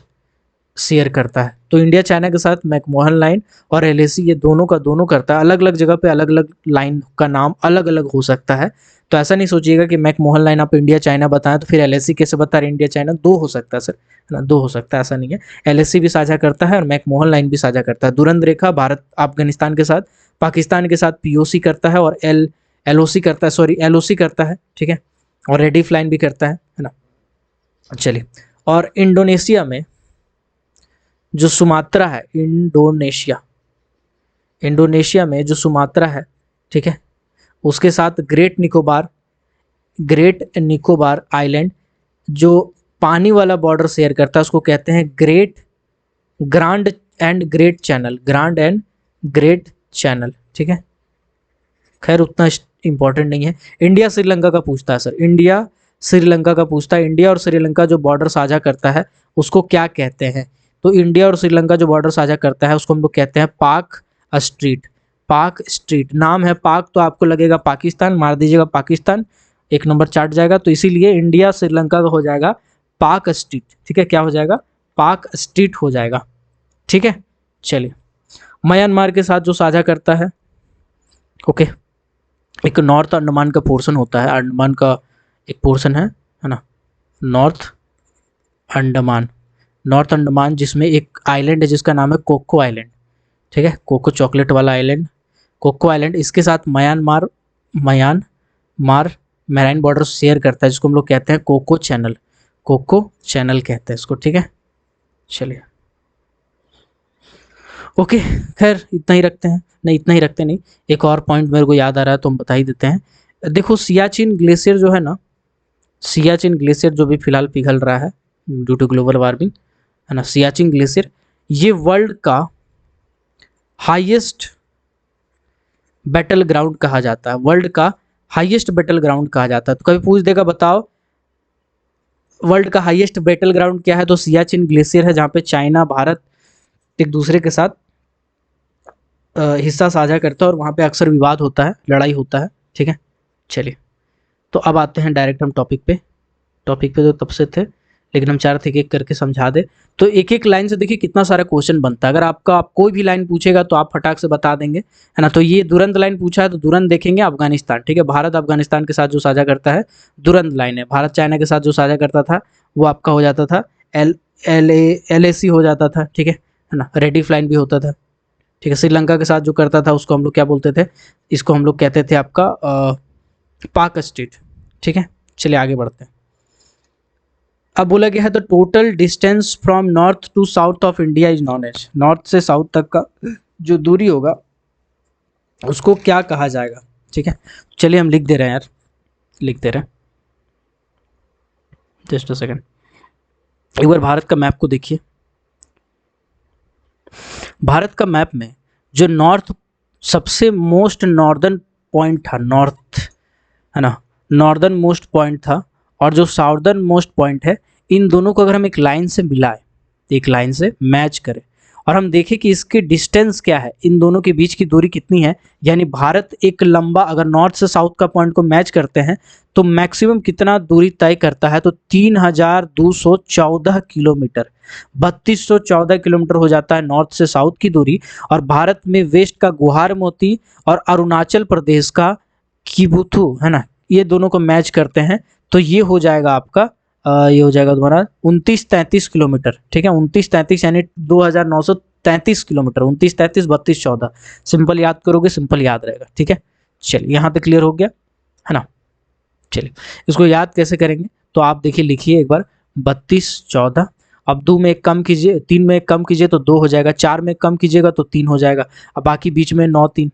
शेयर करता है। तो इंडिया चाइना के साथ मैकमोहन लाइन और एलएसी ये दोनों का दोनों करता है। अलग अलग जगह पे अलग अलग लाइन का नाम अलग अलग हो सकता है, तो ऐसा नहीं सोचिएगा कि मैकमोहन लाइन आप इंडिया चाइना बताएं तो फिर एलएसी कैसे बता रहे इंडिया चाइना। दो हो सकता है सर, है ना, दो हो सकता है, ऐसा नहीं है। एलएसी भी साझा करता है और मैकमोहन लाइन भी साझा करता है। दुरंद रेखा भारत अफगानिस्तान के साथ, पाकिस्तान के साथ पीओसी करता है, और एलओसी करता है, सॉरी एलओसी करता है, ठीक है, और रेडिफ लाइन भी करता है ना। चलिए, और इंडोनेशिया में जो सुमात्रा है, इंडोनेशिया में जो सुमात्रा है, ठीक है, उसके साथ ग्रेट निकोबार आइलैंड जो पानी वाला बॉर्डर शेयर करता है उसको कहते हैं ग्रांड एंड ग्रेट चैनल, ठीक है। खैर उतना इंपॉर्टेंट नहीं है। इंडिया श्रीलंका का पूछता है सर, इंडिया श्रीलंका का पूछता है। इंडिया और श्रीलंका जो बॉर्डर साझा करता है उसको क्या कहते हैं। तो इंडिया और श्रीलंका जो बॉर्डर साझा करता है उसको हम लोग कहते हैं पाक स्ट्रीट। नाम है पाक तो आपको लगेगा पाकिस्तान, मार दीजिएगा पाकिस्तान, एक नंबर चाट जाएगा। तो इसीलिए इंडिया श्रीलंका का हो जाएगा पाक स्ट्रीट, ठीक है। क्या हो जाएगा, पाक स्ट्रीट हो जाएगा, ठीक है। चलिए, म्यांमार के साथ जो साझा करता है, ओके, एक नॉर्थ अंडमान का पोर्शन होता है, अंडमान का एक पोर्शन है ना, नॉर्थ अंडमान, नॉर्थ अंडमान, जिसमें एक आइलैंड है जिसका नाम है कोको आइलैंड, ठीक है, कोको चॉकलेट वाला आइलैंड, कोको आइलैंड, इसके साथ म्यांमार मैराइन बॉर्डर शेयर करता है, जिसको हम लोग कहते हैं कोको चैनल, कोको चैनल कहते हैं इसको, ठीक है। चलिए ओके, खैर इतना ही रखते हैं, नहीं इतना ही रखते नहीं, एक और पॉइंट मेरे को याद आ रहा है तो हम बता ही देते हैं। देखो सियाचिन ग्लेशियर जो है ना, सियाचिन ग्लेशियर जो भी फिलहाल पिघल रहा है ड्यू टू ग्लोबल वार्मिंग, है ना, सियाचिन ग्लेशियर ये वर्ल्ड का हाईएस्ट बैटल ग्राउंड कहा जाता है, वर्ल्ड का हाईएस्ट बैटल ग्राउंड कहा जाता है। तो कभी पूछ देगा बताओ वर्ल्ड का हाईएस्ट बैटल ग्राउंड क्या है, तो सियाचिन ग्लेशियर है, जहाँ पे चाइना भारत एक दूसरे के साथ हिस्सा साझा करता है और वहाँ पे अक्सर विवाद होता है, लड़ाई होता है, ठीक है। चलिए तो अब आते हैं डायरेक्ट हम टॉपिक पे, टॉपिक पे तो तब से थे लेकिन हम चाह रहे थे कि एक करके समझा दे। तो एक एक लाइन से देखिए कितना सारा क्वेश्चन बनता है, अगर आप कोई भी लाइन पूछेगा तो आप फटाक से बता देंगे, है ना। तो ये दुरंत लाइन पूछा है तो दुरंत देखेंगे अफगानिस्तान, ठीक है, भारत अफगानिस्तान के साथ जो साझा करता है दुरंत लाइन है, भारत चाइना के साथ जो साझा करता था वो आपका हो जाता था LAC हो जाता था, ठीक है ना, रेडिफ लाइन भी होता था, ठीक है। श्रीलंका के साथ जो करता था उसको हम लोग क्या बोलते थे, इसको हम लोग कहते थे आपका पाक स्टेट, ठीक है। चलिए आगे बढ़ते हैं। अब बोला गया है the total distance from north to south of India is known as, north से साउथ तक का जो दूरी होगा उसको क्या कहा जाएगा, ठीक है। चलिए हम लिख दे रहे हैं यार, लिख दे रहे हैं, जस्ट अ सेकेंड। एक बार भारत का मैप को देखिए, भारत का मैप में जो नॉर्थ सबसे मोस्ट नॉर्दर्न पॉइंट था, नॉर्थ, है ना, नॉर्दर्न मोस्ट पॉइंट था, और जो साउदर्न मोस्ट पॉइंट है, इन दोनों को अगर हम एक लाइन से मिलाएं, एक लाइन से मैच करें और हम देखें कि इसके डिस्टेंस क्या है, इन दोनों के बीच की दूरी कितनी है, यानी भारत एक लंबा, अगर नॉर्थ से साउथ का पॉइंट को मैच करते हैं तो मैक्सिमम कितना दूरी तय करता है, तो 3214 किलोमीटर, 3214 किलोमीटर हो जाता है नॉर्थ से साउथ की दूरी। और भारत में वेस्ट का गुहार मोती और अरुणाचल प्रदेश का किबुथु, है ना, ये दोनों को मैच करते हैं तो ये हो जाएगा आपका ये हो जाएगा तुम्हारा 2933 किलोमीटर, ठीक है, 2933 यानी 2933 किलोमीटर, 2933 3214, सिंपल याद करोगे सिंपल याद रहेगा, ठीक है। चलिए यहाँ तक क्लियर हो गया, है ना। चलिए इसको याद कैसे करेंगे, तो आप देखिए लिखिए एक बार 3214, अब 2 में 1 कम कीजिए, 3 में 1 कम कीजिए तो 2 हो जाएगा, 4 में 1 कम कीजिएगा तो 3 हो जाएगा, अब बाकी बीच में 9 3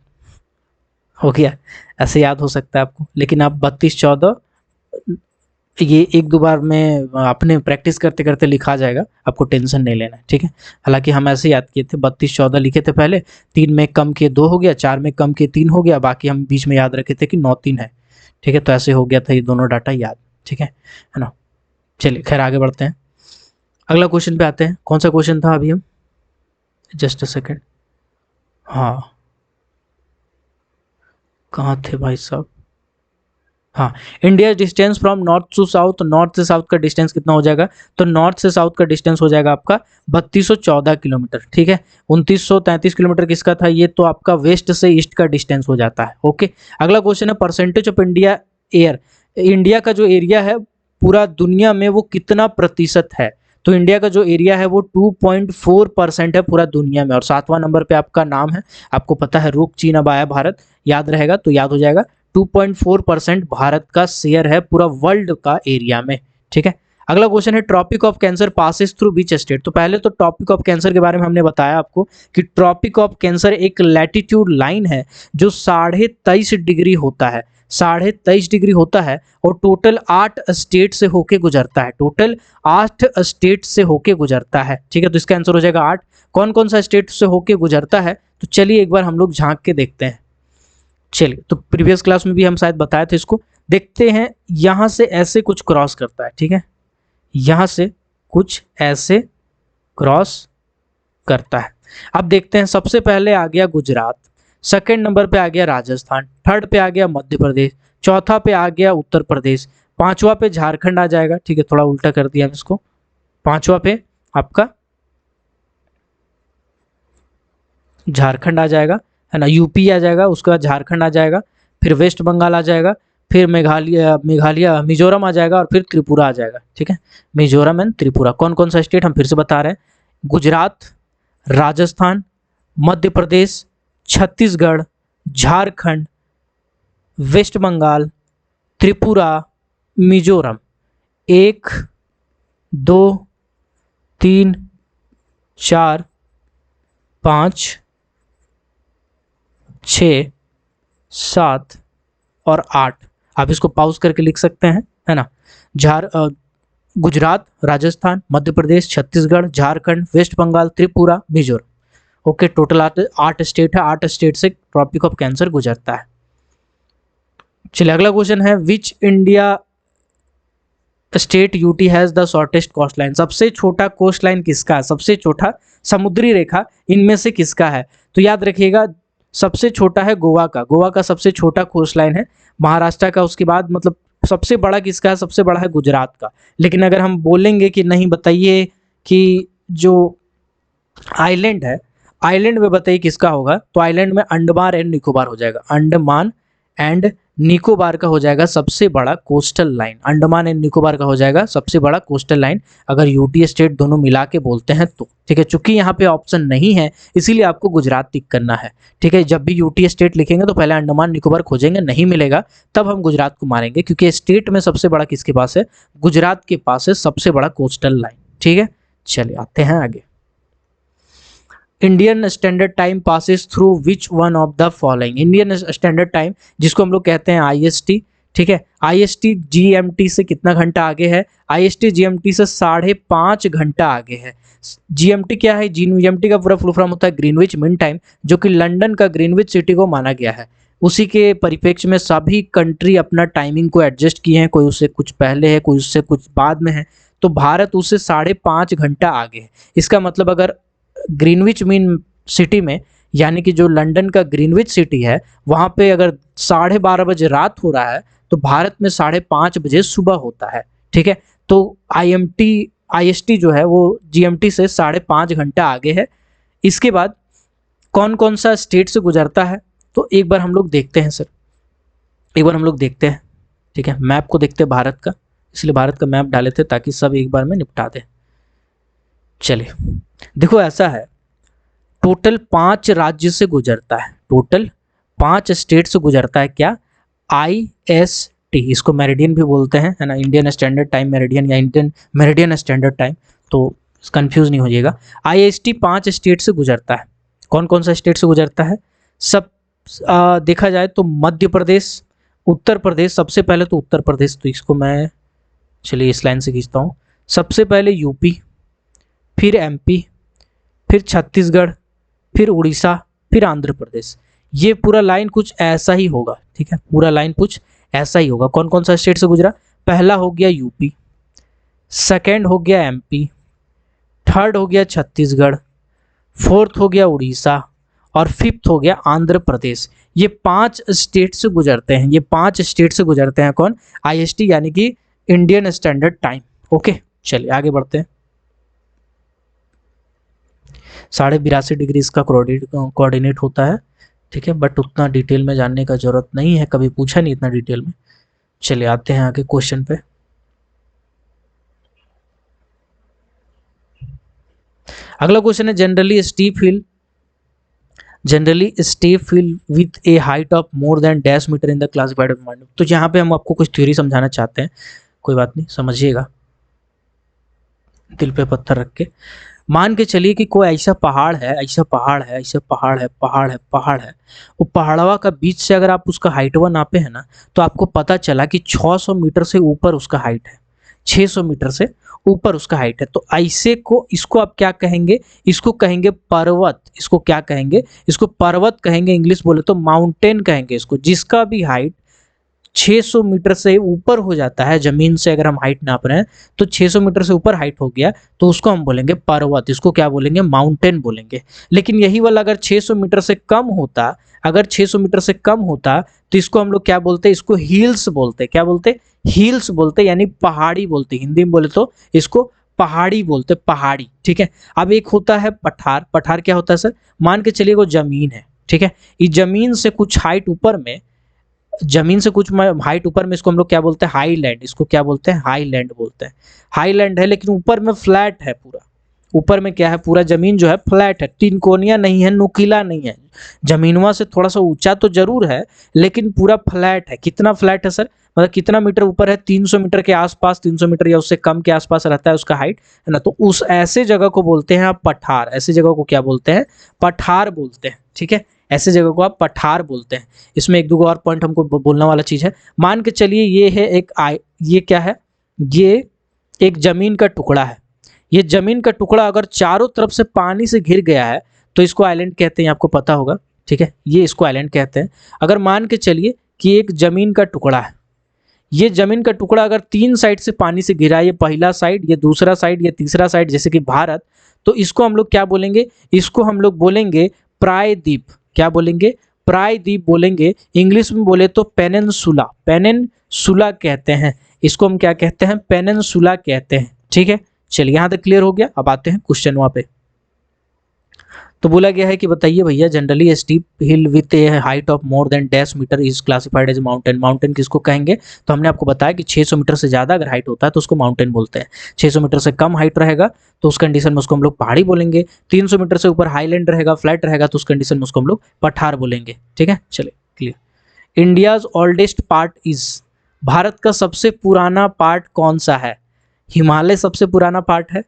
हो गया। ऐसे याद हो सकता है आपको, लेकिन आप 3214 ये एक दो बार में अपने प्रैक्टिस करते करते लिखा जाएगा, आपको टेंशन नहीं लेना है, ठीक है। हालांकि हम ऐसे याद किए थे, 3214 लिखे थे पहले, 3 में कम किए 2 हो गया, 4 में कम किए 3 हो गया, बाकी हम बीच में याद रखे थे कि 9 3 है, ठीक है। तो ऐसे हो गया था ये दोनों डाटा याद, ठीक है ना। चलिए खैर आगे बढ़ते हैं, अगला क्वेश्चन पे आते हैं। कौन सा क्वेश्चन था अभी हम, जस्ट अ सेकेंड, हाँ कहाँ थे भाई साहब, हाँ, India distance from north to south, north से साउथ का डिस्टेंस कितना हो जाएगा, तो नॉर्थ से साउथ का डिस्टेंस हो जाएगा आपका 3214 किलोमीटर, ठीक है। 2933 किलोमीटर किसका था, ये तो आपका वेस्ट से ईस्ट का डिस्टेंस हो जाता है, ओके। अगला क्वेश्चन है percentage of India air, India का जो एरिया है पूरा दुनिया में वो कितना प्रतिशत है, तो इंडिया का जो एरिया है वो 2.4% है पूरा दुनिया में, और 7वां नंबर पे आपका नाम है, आपको पता है रुक चीन अब आया भारत, याद रहेगा तो याद हो जाएगा, 2.4% भारत का शेयर है पूरा वर्ल्ड का एरिया में, ठीक है। अगला क्वेश्चन है tropic of cancer passes through which state, तो पहले तो टॉपिक ऑफ कैंसर के बारे में हमने बताया आपको कि ट्रॉपिक ऑफ कैंसर एक लैटिट्यूड लाइन है जो 23.5 डिग्री होता है, 23.5 डिग्री होता है, और टोटल 8 स्टेट से होके गुजरता है, टोटल 8 स्टेट से होके गुजरता है, ठीक है। तो इसका आंसर हो जाएगा 8। कौन कौन सा स्टेट से होके गुजरता है, तो चलिए एक बार हम लोग झांक के देखते हैं। चलिए तो प्रीवियस क्लास में भी हम शायद बताए थे, इसको देखते हैं। यहां से ऐसे कुछ क्रॉस करता है, ठीक है, यहां से कुछ ऐसे क्रॉस करता है। अब देखते हैं, सबसे पहले आ गया गुजरात, सेकंड नंबर पे आ गया राजस्थान, थर्ड पे आ गया मध्य प्रदेश, चौथा पे आ गया उत्तर प्रदेश, पांचवा पे झारखंड आ जाएगा, ठीक है, थोड़ा उल्टा कर दिया इसको, पांचवा पे आपका झारखंड आ जाएगा, है ना, यूपी आ जाएगा, उसके बाद झारखंड आ जाएगा, फिर वेस्ट बंगाल आ जाएगा, फिर मेघालय मिजोरम आ जाएगा और फिर त्रिपुरा आ जाएगा। ठीक है, मिजोरम एंड त्रिपुरा। कौन कौन सा स्टेट हम फिर से बता रहे हैं, गुजरात, राजस्थान, मध्य प्रदेश, छत्तीसगढ़, झारखंड, वेस्ट बंगाल, त्रिपुरा, मिजोरम। 1 2 3 4 5 6 7 और 8। आप इसको पॉज करके लिख सकते हैं, है ना। Gujarat, Rajasthan, Madhya Pradesh, Chhattisgarh, Jharkhand, west Bengal, Tripura, Mizoram. Okay, total 8 state है। 8 स्टेट से ट्रॉपिक ऑफ कैंसर गुजरता है। चलिए अगला क्वेश्चन है, which India state UT has the shortest coast line. सबसे छोटा कोस्ट लाइन किसका है, सबसे छोटा समुद्री रेखा इनमें से किसका है। तो याद रखिएगा, सबसे छोटा है गोवा का, गोवा का सबसे छोटा कोस्ट लाइन है। महाराष्ट्र का उसके बाद मतलब सबसे बड़ा किसका है, सबसे बड़ा है गुजरात का। लेकिन अगर हम बोलेंगे कि नहीं बताइए कि जो आइलैंड है, आइलैंड में बताइए किसका होगा, तो आइलैंड में अंडमान एंड निकोबार हो जाएगा। अंडमान एंड निकोबार का हो जाएगा सबसे बड़ा coastal line. Andaman and Nicobar का हो जाएगा सबसे बड़ा कोस्टल लाइन, अगर यूटी स्टेट दोनों मिला के बोलते हैं तो। ठीक है, चूंकि यहाँ पे ऑप्शन नहीं है इसीलिए आपको गुजरात टिक करना है। ठीक है, जब भी यूटी स्टेट लिखेंगे तो पहले अंडमान निकोबार खोजेंगे, नहीं मिलेगा तब हम गुजरात को मारेंगे, क्योंकि स्टेट में सबसे बड़ा किसके पास है, गुजरात के पास है सबसे बड़ा कोस्टल लाइन। ठीक है, चलिए आते हैं आगे। Indian standard time passes through which one of the following. Indian standard time जिसको हम लोग कहते हैं आईएसटी। ठीक है, आईएसटी जीएमटी से कितना घंटा आगे है, आईएसटी जीएमटी से 5.5 घंटा आगे है। जीएमटी क्या है, जीएमटी का पूरा फुल फॉर्म होता है ग्रीनविच मीन टाइम, जो कि लंदन का ग्रीनविच सिटी को माना गया है। उसी के परिप्रेक्ष्य में सभी कंट्री अपना टाइमिंग को एडजस्ट किए हैं, कोई उससे कुछ पहले है, कोई उससे कुछ बाद में है। तो भारत उससे 5.5 घंटा आगे है। इसका मतलब अगर ग्रीनविच मीन सिटी में, यानी कि जो लंदन का ग्रीनविच सिटी है, वहाँ पे अगर 12:30 बजे रात हो रहा है तो भारत में 5:30 बजे सुबह होता है। ठीक है, तो आईएसटी जो है वो जीएमटी से 5.5 घंटा आगे है। इसके बाद कौन कौन सा स्टेट से गुजरता है, तो एक बार हम लोग देखते हैं सर, एक बार हम लोग देखते हैं। ठीक है, मैप को देखते हैं भारत का, इसलिए भारत का मैप डाले थे ताकि सब एक बार में निपटा दें। चलिए देखो, ऐसा है, टोटल 5 राज्य से गुजरता है, टोटल 5 स्टेट से गुजरता है। क्या, आईएसटी, इसको मेरिडियन भी बोलते हैं, है ना, इंडियन स्टैंडर्ड टाइम मेरिडियन या इंडियन मेरिडियन स्टैंडर्ड टाइम, तो कंफ्यूज नहीं हो जाएगा। आईएसटी 5 स्टेट से गुजरता है। कौन कौन सा स्टेट से गुजरता है, सब देखा जाए तो मध्य प्रदेश, उत्तर प्रदेश, सबसे पहले तो उत्तर प्रदेश, तो इसको मैं चलिए इस लाइन से खींचता हूँ। सबसे पहले यूपी, फिर एमपी, फिर छत्तीसगढ़, फिर उड़ीसा, फिर आंध्र प्रदेश। ये पूरा लाइन कुछ ऐसा ही होगा। ठीक है, पूरा लाइन कुछ ऐसा ही होगा। कौन कौन सा स्टेट से गुजरा, पहला हो गया यूपी, सेकंड हो गया एमपी, थर्ड हो गया छत्तीसगढ़, फोर्थ हो गया उड़ीसा और फिफ्थ हो गया आंध्र प्रदेश। ये 5 स्टेट से गुजरते हैं, ये 5 स्टेट से गुजरते हैं। कौन, आईएसटी यानी कि इंडियन स्टैंडर्ड टाइम। ओके, चलिए आगे बढ़ते हैं। 82.5 डिग्री इसका कोऑर्डिनेट होता है। ठीक है, बट उतना डिटेल में जानने का जरूरत नहीं है, कभी पूछा नहीं इतना डिटेल में। चलिए आते हैं आगे क्वेश्चन पे। अगला क्वेश्चन है, generally steep hill with a height of more than dash metre in the classified model. तो यहाँ पे हम आपको कुछ थ्योरी समझाना चाहते हैं, कोई बात नहीं, समझिएगा दिल पे पत्थर रख के। मान के चलिए कि कोई ऐसा पहाड़ है, ऐसा पहाड़ है, ऐसा पहाड़ है, पहाड़ है, पहाड़ है, वो पहाड़वा का बीच से अगर आप उसका हाइटवा नापे है ना, तो आपको पता चला कि 600 मीटर से ऊपर उसका हाइट है, 600 मीटर से ऊपर उसका हाइट है। तो ऐसे को, इसको आप क्या कहेंगे, इसको कहेंगे पर्वत। इसको क्या कहेंगे, इसको पर्वत कहेंगे, इंग्लिश बोले तो माउंटेन कहेंगे इसको। जिसका भी हाइट 600 मीटर से ऊपर हो जाता है, जमीन से अगर हम हाइट नाप रहे हैं तो 600 मीटर से ऊपर हाइट हो गया तो उसको हम बोलेंगे पर्वत, इसको क्या बोलेंगे, माउंटेन बोलेंगे। लेकिन यही वाला अगर 600 मीटर से कम होता, अगर 600 मीटर से कम होता तो इसको हम लोग क्या बोलते हैं, इसको हिल्स बोलते। क्या बोलते, हिल्स बोलते, यानी पहाड़ी बोलते। हिंदी में बोले तो इसको पहाड़ी बोलते, पहाड़ी। ठीक है, अब एक होता है पठार। पठार क्या होता है सर, मान के चलिए वो जमीन है, ठीक है। इस जमीन से कुछ हाइट ऊपर में, जमीन से कुछ हाइट ऊपर में इसको हम लोग क्या बोलते हैं, हाईलैंड, इसको क्या बोलते हैं, हाईलैंड बोलते हैं। हाईलैंड है लेकिन ऊपर में फ्लैट है पूरा, ऊपर में क्या है, पूरा जमीन जो है फ्लैट है, तीन कोनिया नहीं है, नुकीला नहीं है, जमीनवा से थोड़ा सा ऊंचा तो जरूर है लेकिन पूरा फ्लैट है। कितना फ्लैट है सर, मतलब कितना मीटर ऊपर है, 300 मीटर के आसपास, 300 मीटर या उससे कम के आसपास रहता है उसका हाइट, है ना। तो उस ऐसे जगह को बोलते हैं आप पठार, ऐसे जगह को क्या बोलते हैं, पठार बोलते हैं, ठीक है। ऐसे जगह को आप पठार बोलते हैं। इसमें एक दो और पॉइंट हमको बोलने वाला चीज है। मान के चलिए ये है एक ये क्या है, ये एक जमीन का टुकड़ा है। ये जमीन का टुकड़ा अगर चारों तरफ से पानी से घिर गया है तो इसको आइलैंड कहते हैं, आपको पता होगा, ठीक है। ये इसको आइलैंड कहते हैं। अगर मान के चलिए कि एक जमीन का टुकड़ा है, ये जमीन का टुकड़ा अगर तीन साइड से पानी से घिरा है, ये पहला साइड, ये दूसरा साइड, ये तीसरा साइड, जैसे कि भारत, तो इसको हम लोग क्या बोलेंगे, इसको हम लोग बोलेंगे प्रायद्वीप। क्या बोलेंगे, प्रायद्वीप बोलेंगे। इंग्लिश में बोले तो पेनिनसुला, पेनिनसुला कहते हैं इसको, हम क्या कहते हैं, पेनिनसुला कहते हैं, ठीक है। चलिए यहाँ तक क्लियर हो गया। अब आते हैं क्वेश्चन वहाँ पे। तो बोला गया है कि बताइए भैया, generally steep hill with a height of more than dash metre is classified as mountain. Mountain किसको कहेंगे, तो हमने आपको बताया कि 600 मीटर से ज़्यादा अगर हाइट होता है तो उसको माउंटेन बोलते हैं। 600 मीटर से कम हाइट रहेगा तो उस कंडीशन में उसको हम लोग पहाड़ी बोलेंगे। 300 मीटर से ऊपर हाईलैंड रहेगा, फ्लैट रहेगा, तो उस कंडीशन में उसको हम लोग पठार बोलेंगे, ठीक है। चलिए clear. India's oldest part is, Bharat का सबसे पुराना पार्ट कौन सा है, हिमालय सबसे पुराना पार्ट है,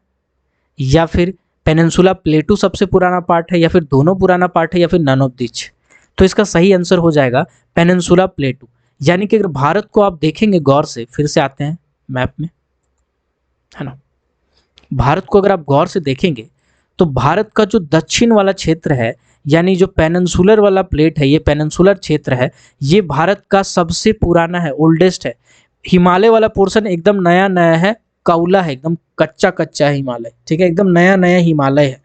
या फिर पेनिनसुला प्लेटू सबसे पुराना पार्ट है, या फिर दोनों पुराना पार्ट है, या फिर नन ऑफ दिच। तो इसका सही आंसर हो जाएगा पेनिनसुला प्लेटू। यानी कि अगर भारत को आप देखेंगे गौर से, फिर से आते हैं मैप में, है ना, भारत को अगर आप गौर से देखेंगे तो भारत का जो दक्षिण वाला क्षेत्र है, यानी जो पेनिनसुलर वाला प्लेट है, ये पेनिनसुलर क्षेत्र है, ये भारत का सबसे पुराना है, ओल्डेस्ट है। हिमालय वाला पोर्शन एकदम नया नया है, कौला है, एकदम कच्चा कच्चा है हिमालय, ठीक है, एकदम नया नया हिमालय है।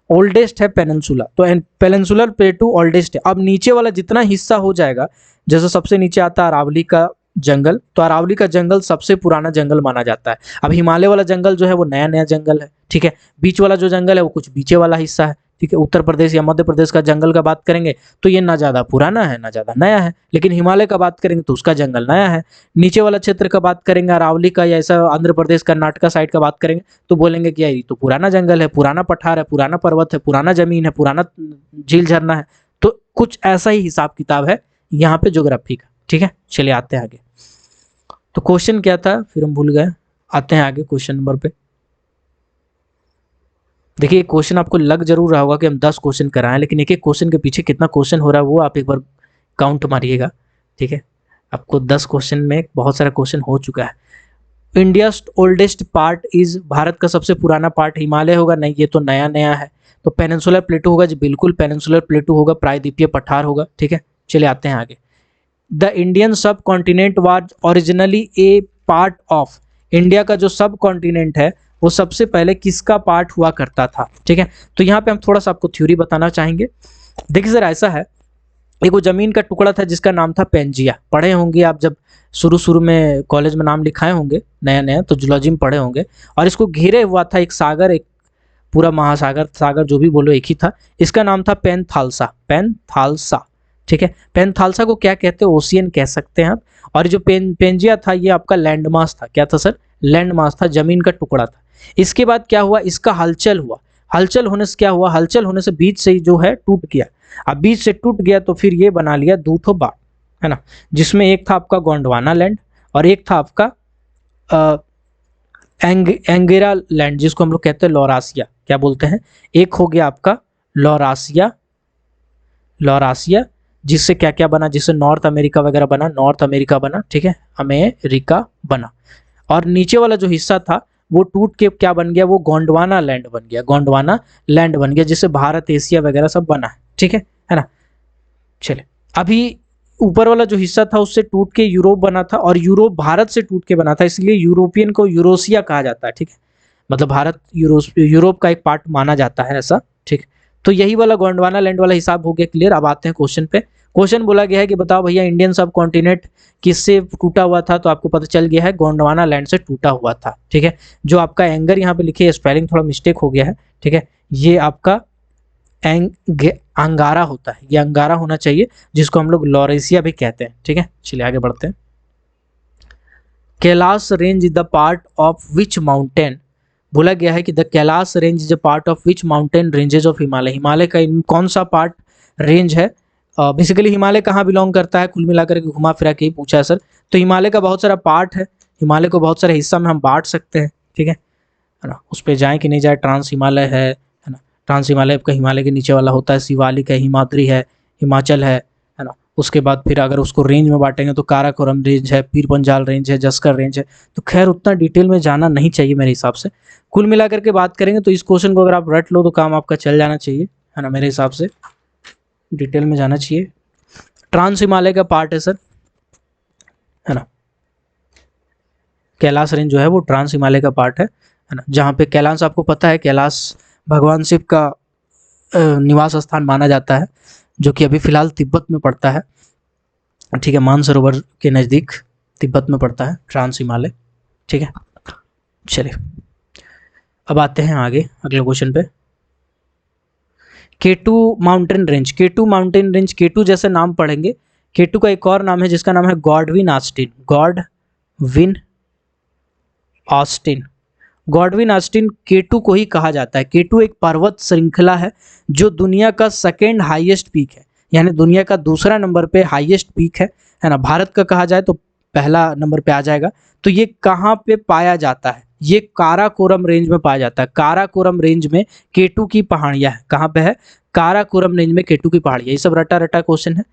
ओल्डेस्ट है पेनिनसुला, तो पेनिनसुलर प्लेटू ओल्डेस्ट है। अब नीचे वाला जितना हिस्सा हो जाएगा, जैसे सबसे नीचे आता है अरावली का जंगल, तो अरावली का जंगल सबसे पुराना जंगल माना जाता है। अब हिमालय वाला जंगल जो है वो नया नया जंगल है, ठीक है। बीच वाला जो जंगल है वो कुछ बीचे वाला हिस्सा है, ठीक है। उत्तर प्रदेश या मध्य प्रदेश का जंगल का बात करेंगे तो ये ना ज़्यादा पुराना है ना ज़्यादा नया है, लेकिन हिमालय का बात करेंगे तो उसका जंगल नया है। नीचे वाला क्षेत्र का बात करेंगे, अरावली का या ऐसा आंध्र प्रदेश कर्नाटका साइड का बात करेंगे तो बोलेंगे कि यार ये तो पुराना जंगल है, पुराना पठार है, पुराना पर्वत है, पुराना जमीन है, पुराना झील झरना है। तो कुछ ऐसा ही हिसाब किताब है यहाँ पे ज्योग्राफी का, ठीक है। चलिए आते हैं आगे। तो क्वेश्चन क्या था, फिर हम भूल गए। आते हैं आगे क्वेश्चन नंबर पे। देखिए क्वेश्चन आपको लग जरूर रहा होगा कि हम 10 क्वेश्चन कराएं, लेकिन एक एक क्वेश्चन के पीछे कितना क्वेश्चन हो रहा है वो आप एक बार काउंट मारिएगा, ठीक है। आपको 10 क्वेश्चन में बहुत सारा क्वेश्चन हो चुका है। India oldest part is, Bharat का सबसे पुराना पार्ट हिमालय होगा, नहीं ये तो नया नया है। तो पेनिनसुलर प्लेटू होगा जी, बिल्कुल पेनिनसुलर प्लेटू होगा, प्रायद्वीपीय पठार होगा, ठीक है। चलिए आते हैं आगे। द इंडियन सब continent was originally A part of, India का जो सब कॉन्टिनेंट है वो सबसे पहले किसका पार्ट हुआ करता था, ठीक है। तो यहाँ पे हम थोड़ा सा आपको थ्योरी बताना चाहेंगे। देखिए सर ऐसा है, एक वो जमीन का टुकड़ा था जिसका नाम था पेंजिया, पढ़े होंगे आप जब शुरू में कॉलेज में नाम लिखाए होंगे नया नया, तो जूलॉजी में पढ़े होंगे। और इसको घेरे हुआ था एक सागर, एक पूरा महासागर, सागर जो भी बोलो एक ही था। इसका नाम था पेनथालसा, पेनथालसा, ठीक है। पेनथालसा को क्या कहते हैं, ओशियन कह सकते हैं आप। और जो पेंजिया था ये आपका लैंडमास था, क्या था सर, लैंडमास था, जमीन का टुकड़ा था। इसके बाद क्या हुआ, इसका हलचल हुआ, हलचल होने से क्या हुआ, हलचल होने से बीच से ही जो है टूट गया। अब बीच से टूट गया तो फिर ये बना लिया दो ठो बाग, है ना, जिसमें एक था आपका गोंडवाना लैंड और एक था आपका एंगेरा लैंड, जिसको हम लोग कहते हैं लौरासिया, क्या बोलते हैं। एक हो गया आपका लौरासिया, लौरासिया जिससे क्या क्या बना, जिससे नॉर्थ अमेरिका वगैरह बना, नॉर्थ अमेरिका बना, ठीक है, अमेरिका बना। और नीचे वाला जो हिस्सा था वो टूट के क्या बन गया, वो गोंडवाना लैंड बन गया, गोंडवाना लैंड बन गया, जिससे भारत एशिया वगैरह सब बना है, ठीक है ना। चले अभी ऊपर वाला जो हिस्सा था उससे टूट के यूरोप बना था, और यूरोप भारत से टूट के बना था, इसलिए यूरोपियन को यूरोसिया कहा जाता है, ठीक है। मतलब भारत यूरोप का एक पार्ट माना जाता है ऐसा, ठीक। तो यही वाला गोंडवाना लैंड वाला हिसाब हो गया क्लियर। अब आते हैं क्वेश्चन पे। क्वेश्चन बोला गया है कि बताओ भैया इंडियन सब कॉन्टिनेंट किससे टूटा हुआ था, तो आपको पता चल गया है गोंडवाना लैंड से टूटा हुआ था, ठीक है। जो आपका एंगर यहाँ पे लिखे स्पेलिंग थोड़ा मिस्टेक हो गया है, ठीक है। ये आपका अंगारा होता है, ये अंगारा होना चाहिए, जिसको हम लोग लॉरेशिया भी कहते हैं। ठीक है, चलिए आगे बढ़ते हैं। Kailash range is the part of which mountain, बोला गया है कि the Kailash range is a part of which mountain ranges of Himalaya, Himalaya का कौन सा पार्ट रेंज है। बेसिकली हिमालय कहाँ बिलोंग करता है, कुल मिलाकर के घुमा फिरा के ही पूछा है सर। तो हिमालय का बहुत सारा पार्ट है, हिमालय को बहुत सारे हिस्सा में हम बांट सकते हैं। ठीक है ना, उस पर जाए कि नहीं जाए, ट्रांस हिमालय है ना, ट्रांस हिमालय का हिमालय के नीचे वाला होता है, शिवालिक है, हिमाद्री है, हिमाचल है ना। उसके बाद फिर अगर उसको रेंज में बांटेंगे तो काराकोरम रेंज है, पीर पंजाल रेंज है, जस्कर रेंज है। तो खैर उतना डिटेल में जाना नहीं चाहिए मेरे हिसाब से। कुल मिलाकर के बात करेंगे तो इस क्वेश्चन को अगर आप रट लो तो काम आपका चल जाना चाहिए, है ना, मेरे हिसाब से डिटेल में जाना चाहिए। ट्रांस हिमालय का पार्ट है सर, है ना, कैलाश रेंज जो है वो ट्रांस हिमालय का पार्ट है ना। जहाँ पे कैलाश आपको पता है, कैलाश भगवान शिव का निवास स्थान माना जाता है, जो कि अभी फिलहाल तिब्बत में पड़ता है। ठीक है, मानसरोवर के नज़दीक तिब्बत में पड़ता है ट्रांस हिमालय। ठीक है, चलिए अब आते हैं आगे अगले क्वेश्चन पे। K2 mountain range, K2 mountain range, K2 जैसे नाम पढ़ेंगे। K2 का एक और नाम है जिसका नाम है Godwin Austen, Godwin Austen, Godwin Austen K2 को ही कहा जाता है। K2 एक पर्वत श्रृंखला है जो दुनिया का सेकेंड हाईएस्ट पीक है, यानी दुनिया का दूसरा नंबर पे हाईएस्ट पीक है ना। भारत का कहा जाए तो पहला नंबर पे आ जाएगा। तो ये कहाँ पे पाया जाता है, ये काराकोरम रेंज में पाया जाता है। काराकोरम रेंज में K2 की पहाड़ियाँ है, कहाँ पे है, काराकोरम रेंज में K2 की पहाड़ियाँ। ये सब रटा रटा क्वेश्चन है,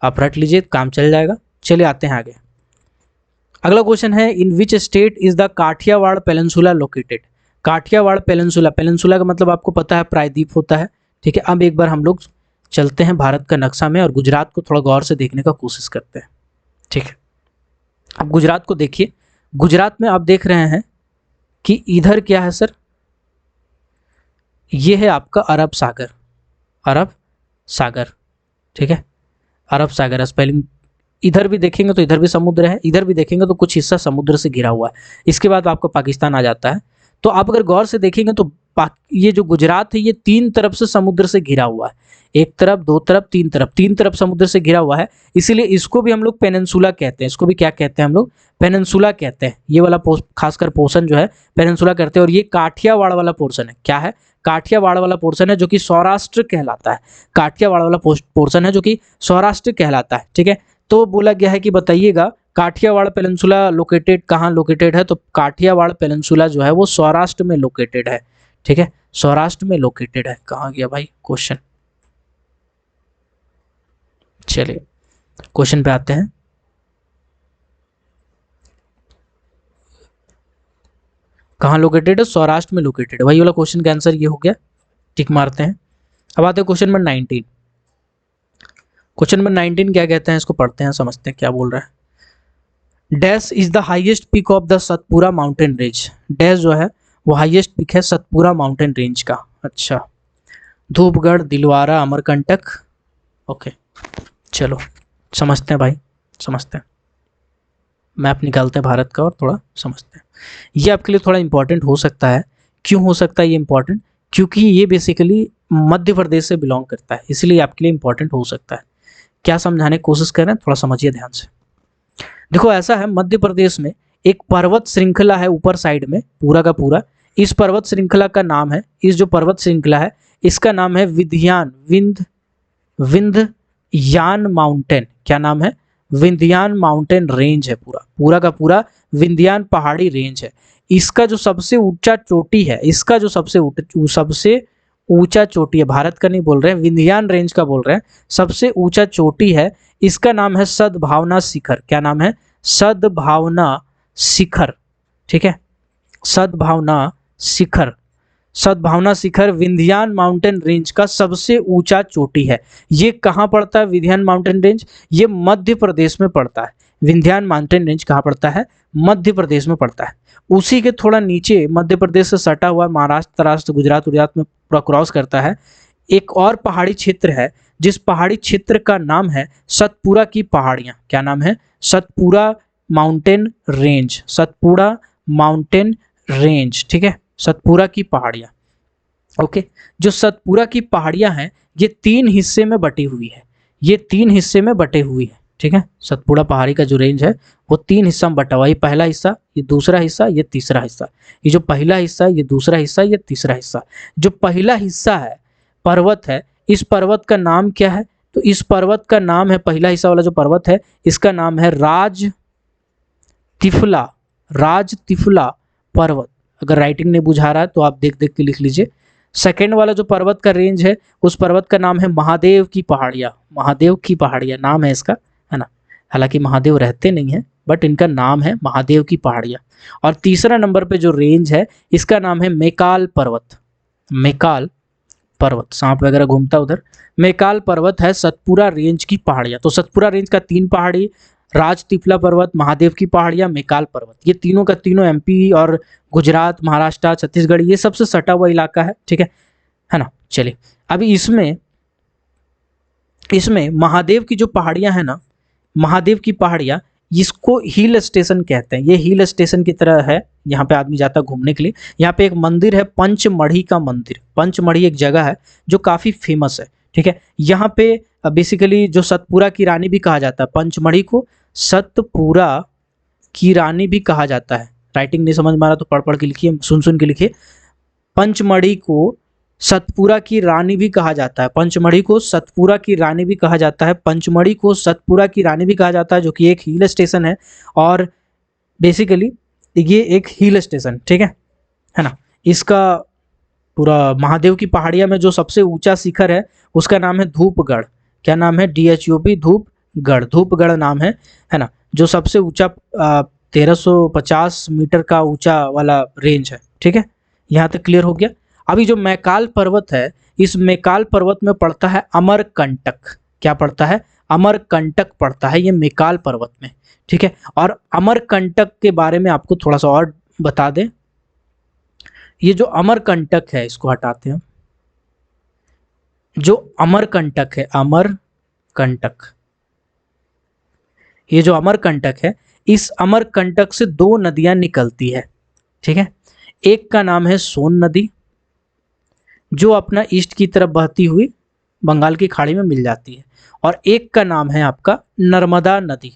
आप रट लीजिए, काम चल जाएगा। चलिए आते हैं आगे। अगला क्वेश्चन है, in which state is the Kathiawar peninsula located. Kathiawar peninsula, peninsula का मतलब आपको पता है प्रायद्वीप होता है। ठीक है, अब एक बार हम लोग चलते हैं भारत का नक्शा में और गुजरात को थोड़ा गौर से देखने का कोशिश करते हैं। ठीक है, अब गुजरात को देखिए। गुजरात में आप देख रहे हैं कि इधर क्या है सर, ये है आपका अरब सागर, अरब सागर। ठीक है, अरब सागर स्पेलिंग, इधर भी देखेंगे तो इधर भी समुद्र है, इधर भी देखेंगे तो कुछ हिस्सा समुद्र से घिरा हुआ है। इसके बाद आपका पाकिस्तान आ जाता है। तो आप अगर गौर से देखेंगे तो ये जो गुजरात है ये तीन तरफ से समुद्र से घिरा हुआ है, एक तरफ, दो तरफ, तीन तरफ समुद्र से घिरा हुआ है। इसीलिए इसको भी हम लोग पेनिनसुला कहते हैं। इसको भी क्या कहते हैं हम लोग, पेनिनसुला कहते हैं। ये वाला खासकर पोर्शन जो है पेनिनसुला करते हैं। और ये काठियावाड़ वाला पोर्शन है, क्या है, काठियावाड़ वाला पोर्शन है जो कि सौराष्ट्र कहलाता है। काठियावाड़ वाला पोर्शन है जो कि सौराष्ट्र कहलाता है। ठीक है, तो बोला गया है कि बताइएगा काठियावाड़ पेनिनसुला लोकेटेड कहाँ लोकेटेड है। तो काठियावाड़ पेनिनसुला जो है वो सौराष्ट्र में लोकेटेड है। ठीक है, सौराष्ट्र में लोकेटेड है। कहाँ गया भाई क्वेश्चन, चलिए क्वेश्चन पे आते हैं। कहाँ लोकेटेड है, सौराष्ट्र में लोकेटेड है। वही वाला क्वेश्चन का आंसर ये हो गया, टिक मारते हैं। अब आते हैं क्वेश्चन नंबर 19। क्वेश्चन नंबर 19 क्या कहते हैं, इसको पढ़ते हैं, समझते हैं क्या बोल रहा है। Dash is the highest peak of the Satpura mountain range. Dash जो है वो हाईएस्ट पीक है सतपुरा माउंटेन रेंज का। अच्छा, धूपगढ़, दिलवारा, अमरकंटक। ओके, चलो समझते हैं भाई, समझते हैं। मैप निकालते हैं भारत का और थोड़ा समझते हैं। ये आपके लिए थोड़ा इंपॉर्टेंट हो सकता है। क्यों हो सकता है ये इंपॉर्टेंट, क्योंकि ये बेसिकली मध्य प्रदेश से बिलोंग करता है, इसलिए आपके लिए इंपॉर्टेंट हो सकता है। क्या समझाने की कोशिश कर रहे हैं, थोड़ा समझिए ध्यान से। देखो ऐसा है, मध्य प्रदेश में एक पर्वत श्रृंखला है ऊपर साइड में, पूरा का पूरा। इस पर्वत श्रृंखला का नाम है, इस जो पर्वत श्रृंखला है इसका नाम है विंध्ययान माउंटेन। क्या नाम है, विंध्ययान माउंटेन रेंज है। पूरा का पूरा विंध्ययान पहाड़ी रेंज है। इसका जो सबसे ऊंचा चोटी है, इसका जो सबसे ऊंचा चोटी है, भारत का नहीं बोल रहे हैं, विंध्ययान रेंज का बोल रहे हैं, सबसे ऊंचा चोटी है, इसका नाम है सद्भावना शिखर। क्या नाम है, सद्भावना शिखर। ठीक है, सद्भावना शिखर। सद्भावना शिखर विंध्ययान माउंटेन रेंज का सबसे ऊंचा चोटी है। ये कहाँ पड़ता है, विंध्ययान माउंटेन रेंज, ये मध्य प्रदेश में पड़ता है। विंध्ययान माउंटेन रेंज कहाँ पड़ता है, मध्य प्रदेश में पड़ता है। उसी के थोड़ा नीचे मध्य प्रदेश से सटा हुआ महाराष्ट्र, गुजरात में पूरा क्रॉस करता है एक और पहाड़ी क्षेत्र है, जिस पहाड़ी क्षेत्र का नाम है सतपुरा की पहाड़ियाँ। क्या नाम है, Satpura mountain range, Satpura mountain range. ठीक है, सतपुरा की पहाड़ियाँ। ओके। जो सतपुरा की पहाड़ियां हैं ये 3 हिस्से में बटी हुई है, ये 3 हिस्से में बटे हुई है, ठीक है। सतपुड़ा पहाड़ी का जो रेंज है वो 3 हिस्सा में बटा हुआ है, ये पहला हिस्सा, ये दूसरा हिस्सा, ये तीसरा हिस्सा। ये जो पहला हिस्सा, ये दूसरा हिस्सा, ये तीसरा हिस्सा। जो पहला हिस्सा है पर्वत है, इस पर्वत का नाम क्या है? तो इस पर्वत का नाम है, पहला हिस्सा वाला जो पर्वत है इसका नाम है राज तिफला, राज तिफला पर्वत। अगर राइटिंग नहीं बुझा रहा है तो आप देख देख के लिख लीजिए। सेकेंड वाला जो पर्वत का रेंज है उस पर्वत का नाम है महादेव की पहाड़ियाँ, महादेव की पहाड़ियाँ नाम है इसका, है ना। हालांकि महादेव रहते नहीं है बट इनका नाम है महादेव की पहाड़ियाँ। और तीसरा नंबर पे जो रेंज है इसका नाम है मेकाल पर्वत, मेकाल पर्वत, सांप वगैरह घूमता उधर। मेकाल पर्वत है सतपुरा रेंज की पहाड़ियाँ। तो सतपुरा रेंज का 3 पहाड़ी, राज तिफला पर्वत, महादेव की पहाड़ियाँ, मेकाल पर्वत, ये तीनों का तीनों एमपी और गुजरात, महाराष्ट्र, छत्तीसगढ़ ये सबसे सटा हुआ इलाका है, ठीक है ना। चलिए अभी इसमें इसमें महादेव की जो पहाड़ियाँ हैं ना, महादेव की पहाड़ियाँ, इसको हिल स्टेशन कहते हैं। ये हिल स्टेशन की तरह है, यहाँ पे आदमी जाता है घूमने के लिए। यहाँ पे एक मंदिर है पंचमढ़ी का मंदिर, पंचमढ़ी एक जगह है जो काफ़ी फेमस है, ठीक है। यहाँ पे बेसिकली जो सतपुरा की रानी भी कहा जाता है, पंचमढ़ी को सतपुरा की रानी भी कहा जाता है। राइटिंग नहीं समझ में आ रहा तो पढ़ पढ़ के लिखिए, सुन सुन के लिखिए। पंचमढ़ी को सतपुरा की रानी भी कहा जाता है, पंचमढ़ी को सतपुरा की रानी भी कहा जाता है, पंचमढ़ी को सतपुरा की रानी भी कहा जाता है, जो कि एक हिल स्टेशन है। और बेसिकली ये एक हिल स्टेशन, ठीक है ना। इसका पूरा महादेव की पहाड़ियाँ में जो सबसे ऊंचा शिखर है उसका नाम है धूपगढ़। क्या नाम है? DHUP, धूपगढ़, धूपगढ़ नाम है ना। जो सबसे ऊंचा 1350 मीटर का ऊंचा वाला रेंज है, ठीक है। यहाँ तक क्लियर हो गया। अभी जो मैकाल पर्वत है, इस मैकाल पर्वत में पड़ता है अमरकंटक। क्या पड़ता है? अमरकंटक पड़ता है ये मैकाल पर्वत में, ठीक है। और अमरकंटक के बारे में आपको थोड़ा सा और बता दें, ये जो अमरकंटक है इसको हटाते हैं। जो अमरकंटक है, अमरकंटक, ये जो अमरकंटक है, इस अमरकंटक से 2 नदियां निकलती है, ठीक है। एक का नाम है सोन नदी, जो अपना ईस्ट की तरफ बहती हुई बंगाल की खाड़ी में मिल जाती है। और एक का नाम है आपका नर्मदा नदी,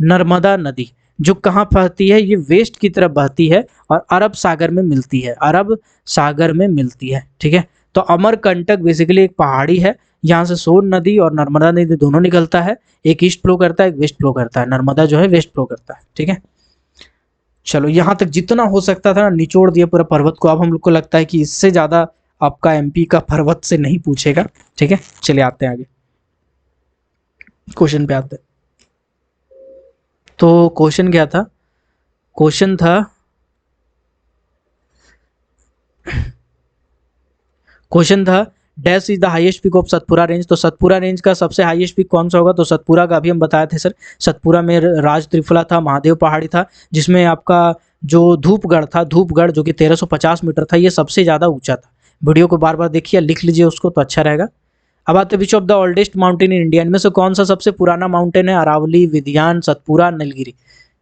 नर्मदा नदी, जो कहाँ बहती है? ये वेस्ट की तरफ बहती है और अरब सागर में मिलती है, अरब सागर में मिलती है, ठीक है। तो अमरकंटक बेसिकली एक पहाड़ी है, यहाँ से सोन नदी और नर्मदा नदी दोनों निकलता है। एक ईस्ट फ्लो करता है, एक वेस्ट फ्लो करता है। नर्मदा जो है वेस्ट फ्लो करता है, ठीक है। चलो यहाँ तक जितना हो सकता था ना निचोड़ दिया पूरा पर्वत को। अब हम लोग को लगता है कि इससे ज़्यादा आपका MP का पर्वत से नहीं पूछेगा, ठीक है। चलिए आते हैं आगे, क्वेश्चन पे आते हैं। तो क्वेश्चन क्या था? क्वेश्चन था, क्वेश्चन था dash is the highest peak of Satpura range. तो सतपुरा रेंज का सबसे हाईएस्ट पीक कौन सा होगा? तो सतपुरा का अभी हम बताए थे सर, सतपुरा में राज त्रिफला था, महादेव पहाड़ी था, जिसमें आपका जो धूपगढ़ था, धूपगढ़ जो कि 1350 मीटर था, ये सबसे ज़्यादा ऊंचा था। वीडियो को बार बार देखिए, लिख लीजिए उसको तो अच्छा रहेगा। अब आते which of the oldest mountain in India, इनमें से कौन सा सबसे पुराना माउंटेन है? अरावली, विधियान, सतपुरा, नीलगिरी।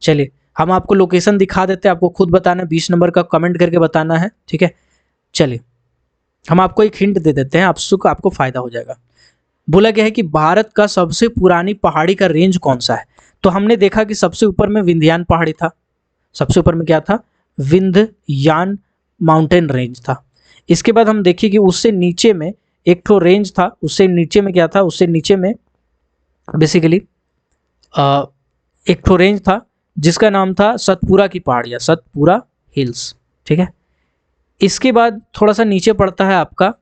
चलिए हम आपको लोकेशन दिखा देते हैं, आपको खुद बताना है, 20 नंबर का कमेंट करके बताना है, ठीक है। चलिए हम आपको एक हिंट दे देते हैं, आपको फायदा हो जाएगा। बोला गया है कि भारत का सबसे पुरानी पहाड़ी का रेंज कौन सा है? तो हमने देखा कि सबसे ऊपर में विंध्यान पहाड़ी था, सबसे ऊपर में क्या था? विंध्ययान माउंटेन रेंज था। इसके बाद हम देखिए कि उससे नीचे में एक ठो रेंज था, उससे नीचे में क्या था? उससे नीचे में बेसिकली एक ठो रेंज था जिसका नाम था सतपुरा की पहाड़ियाँ, सतपुरा हिल्स, ठीक है। इसके बाद थोड़ा सा नीचे पड़ता है आपका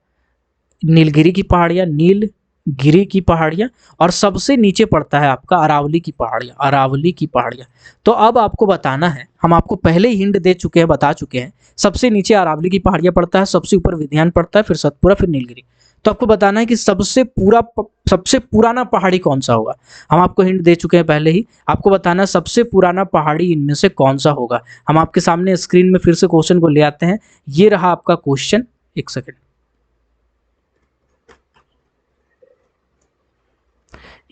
नीलगिरी की पहाड़ियाँ, नीलगिरी की पहाड़ियाँ, और सबसे नीचे पड़ता है आपका अरावली की पहाड़ियाँ, अरावली की पहाड़ियाँ। तो अब आपको बताना है, हम आपको पहले ही हिंट दे चुके हैं, बता चुके हैं, सबसे नीचे अरावली की पहाड़ियाँ पड़ता है, सबसे ऊपर विधियान पड़ता है, फिर सतपुरा, फिर नीलगिरी। तो आपको बताना है कि सबसे पुराना पहाड़ी कौन सा होगा। हम आपको हिंट दे चुके हैं पहले ही, आपको बताना है सबसे पुराना पहाड़ी इनमें से कौन सा होगा। हम आपके सामने स्क्रीन में फिर से क्वेश्चन को ले आते हैं। ये रहा आपका क्वेश्चन, एक सेकेंड,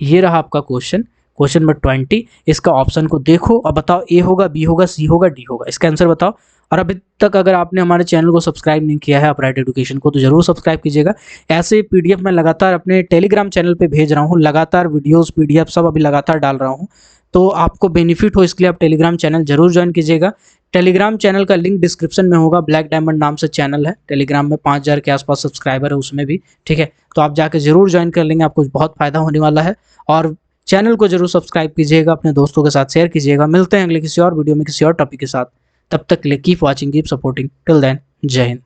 ये रहा आपका क्वेश्चन। क्वेश्चन नंबर 20, इसका ऑप्शन को देखो और बताओ ए होगा, बी होगा, सी होगा, डी होगा, इसका आंसर बताओ। और अभी तक अगर आपने हमारे चैनल को सब्सक्राइब नहीं किया है अपराइट एजुकेशन को, तो जरूर सब्सक्राइब कीजिएगा। ऐसे पीडीएफ मैं लगातार अपने टेलीग्राम चैनल पे भेज रहा हूँ, लगातार वीडियोस पीडीएफ सब अभी लगातार डाल रहा हूँ, तो आपको बेनिफिट हो इसके लिए आप टेलीग्राम चैनल जरूर ज्वाइन कीजिएगा। टेलीग्राम चैनल का लिंक डिस्क्रिप्शन में होगा, ब्लैक डायमंड नाम से चैनल है टेलीग्राम में, 5000 के आसपास सब्सक्राइबर है उसमें भी, ठीक है। तो आप जाके जरूर ज्वाइन कर लेंगे, आपको बहुत फायदा होने वाला है। और चैनल को जरूर सब्सक्राइब कीजिएगा, अपने दोस्तों के साथ शेयर कीजिएगा। मिलते हैं अगले किसी और वीडियो में किसी और टॉपिक के साथ, तब तक के लिए keep watching, keep supporting, till then Jai Hind.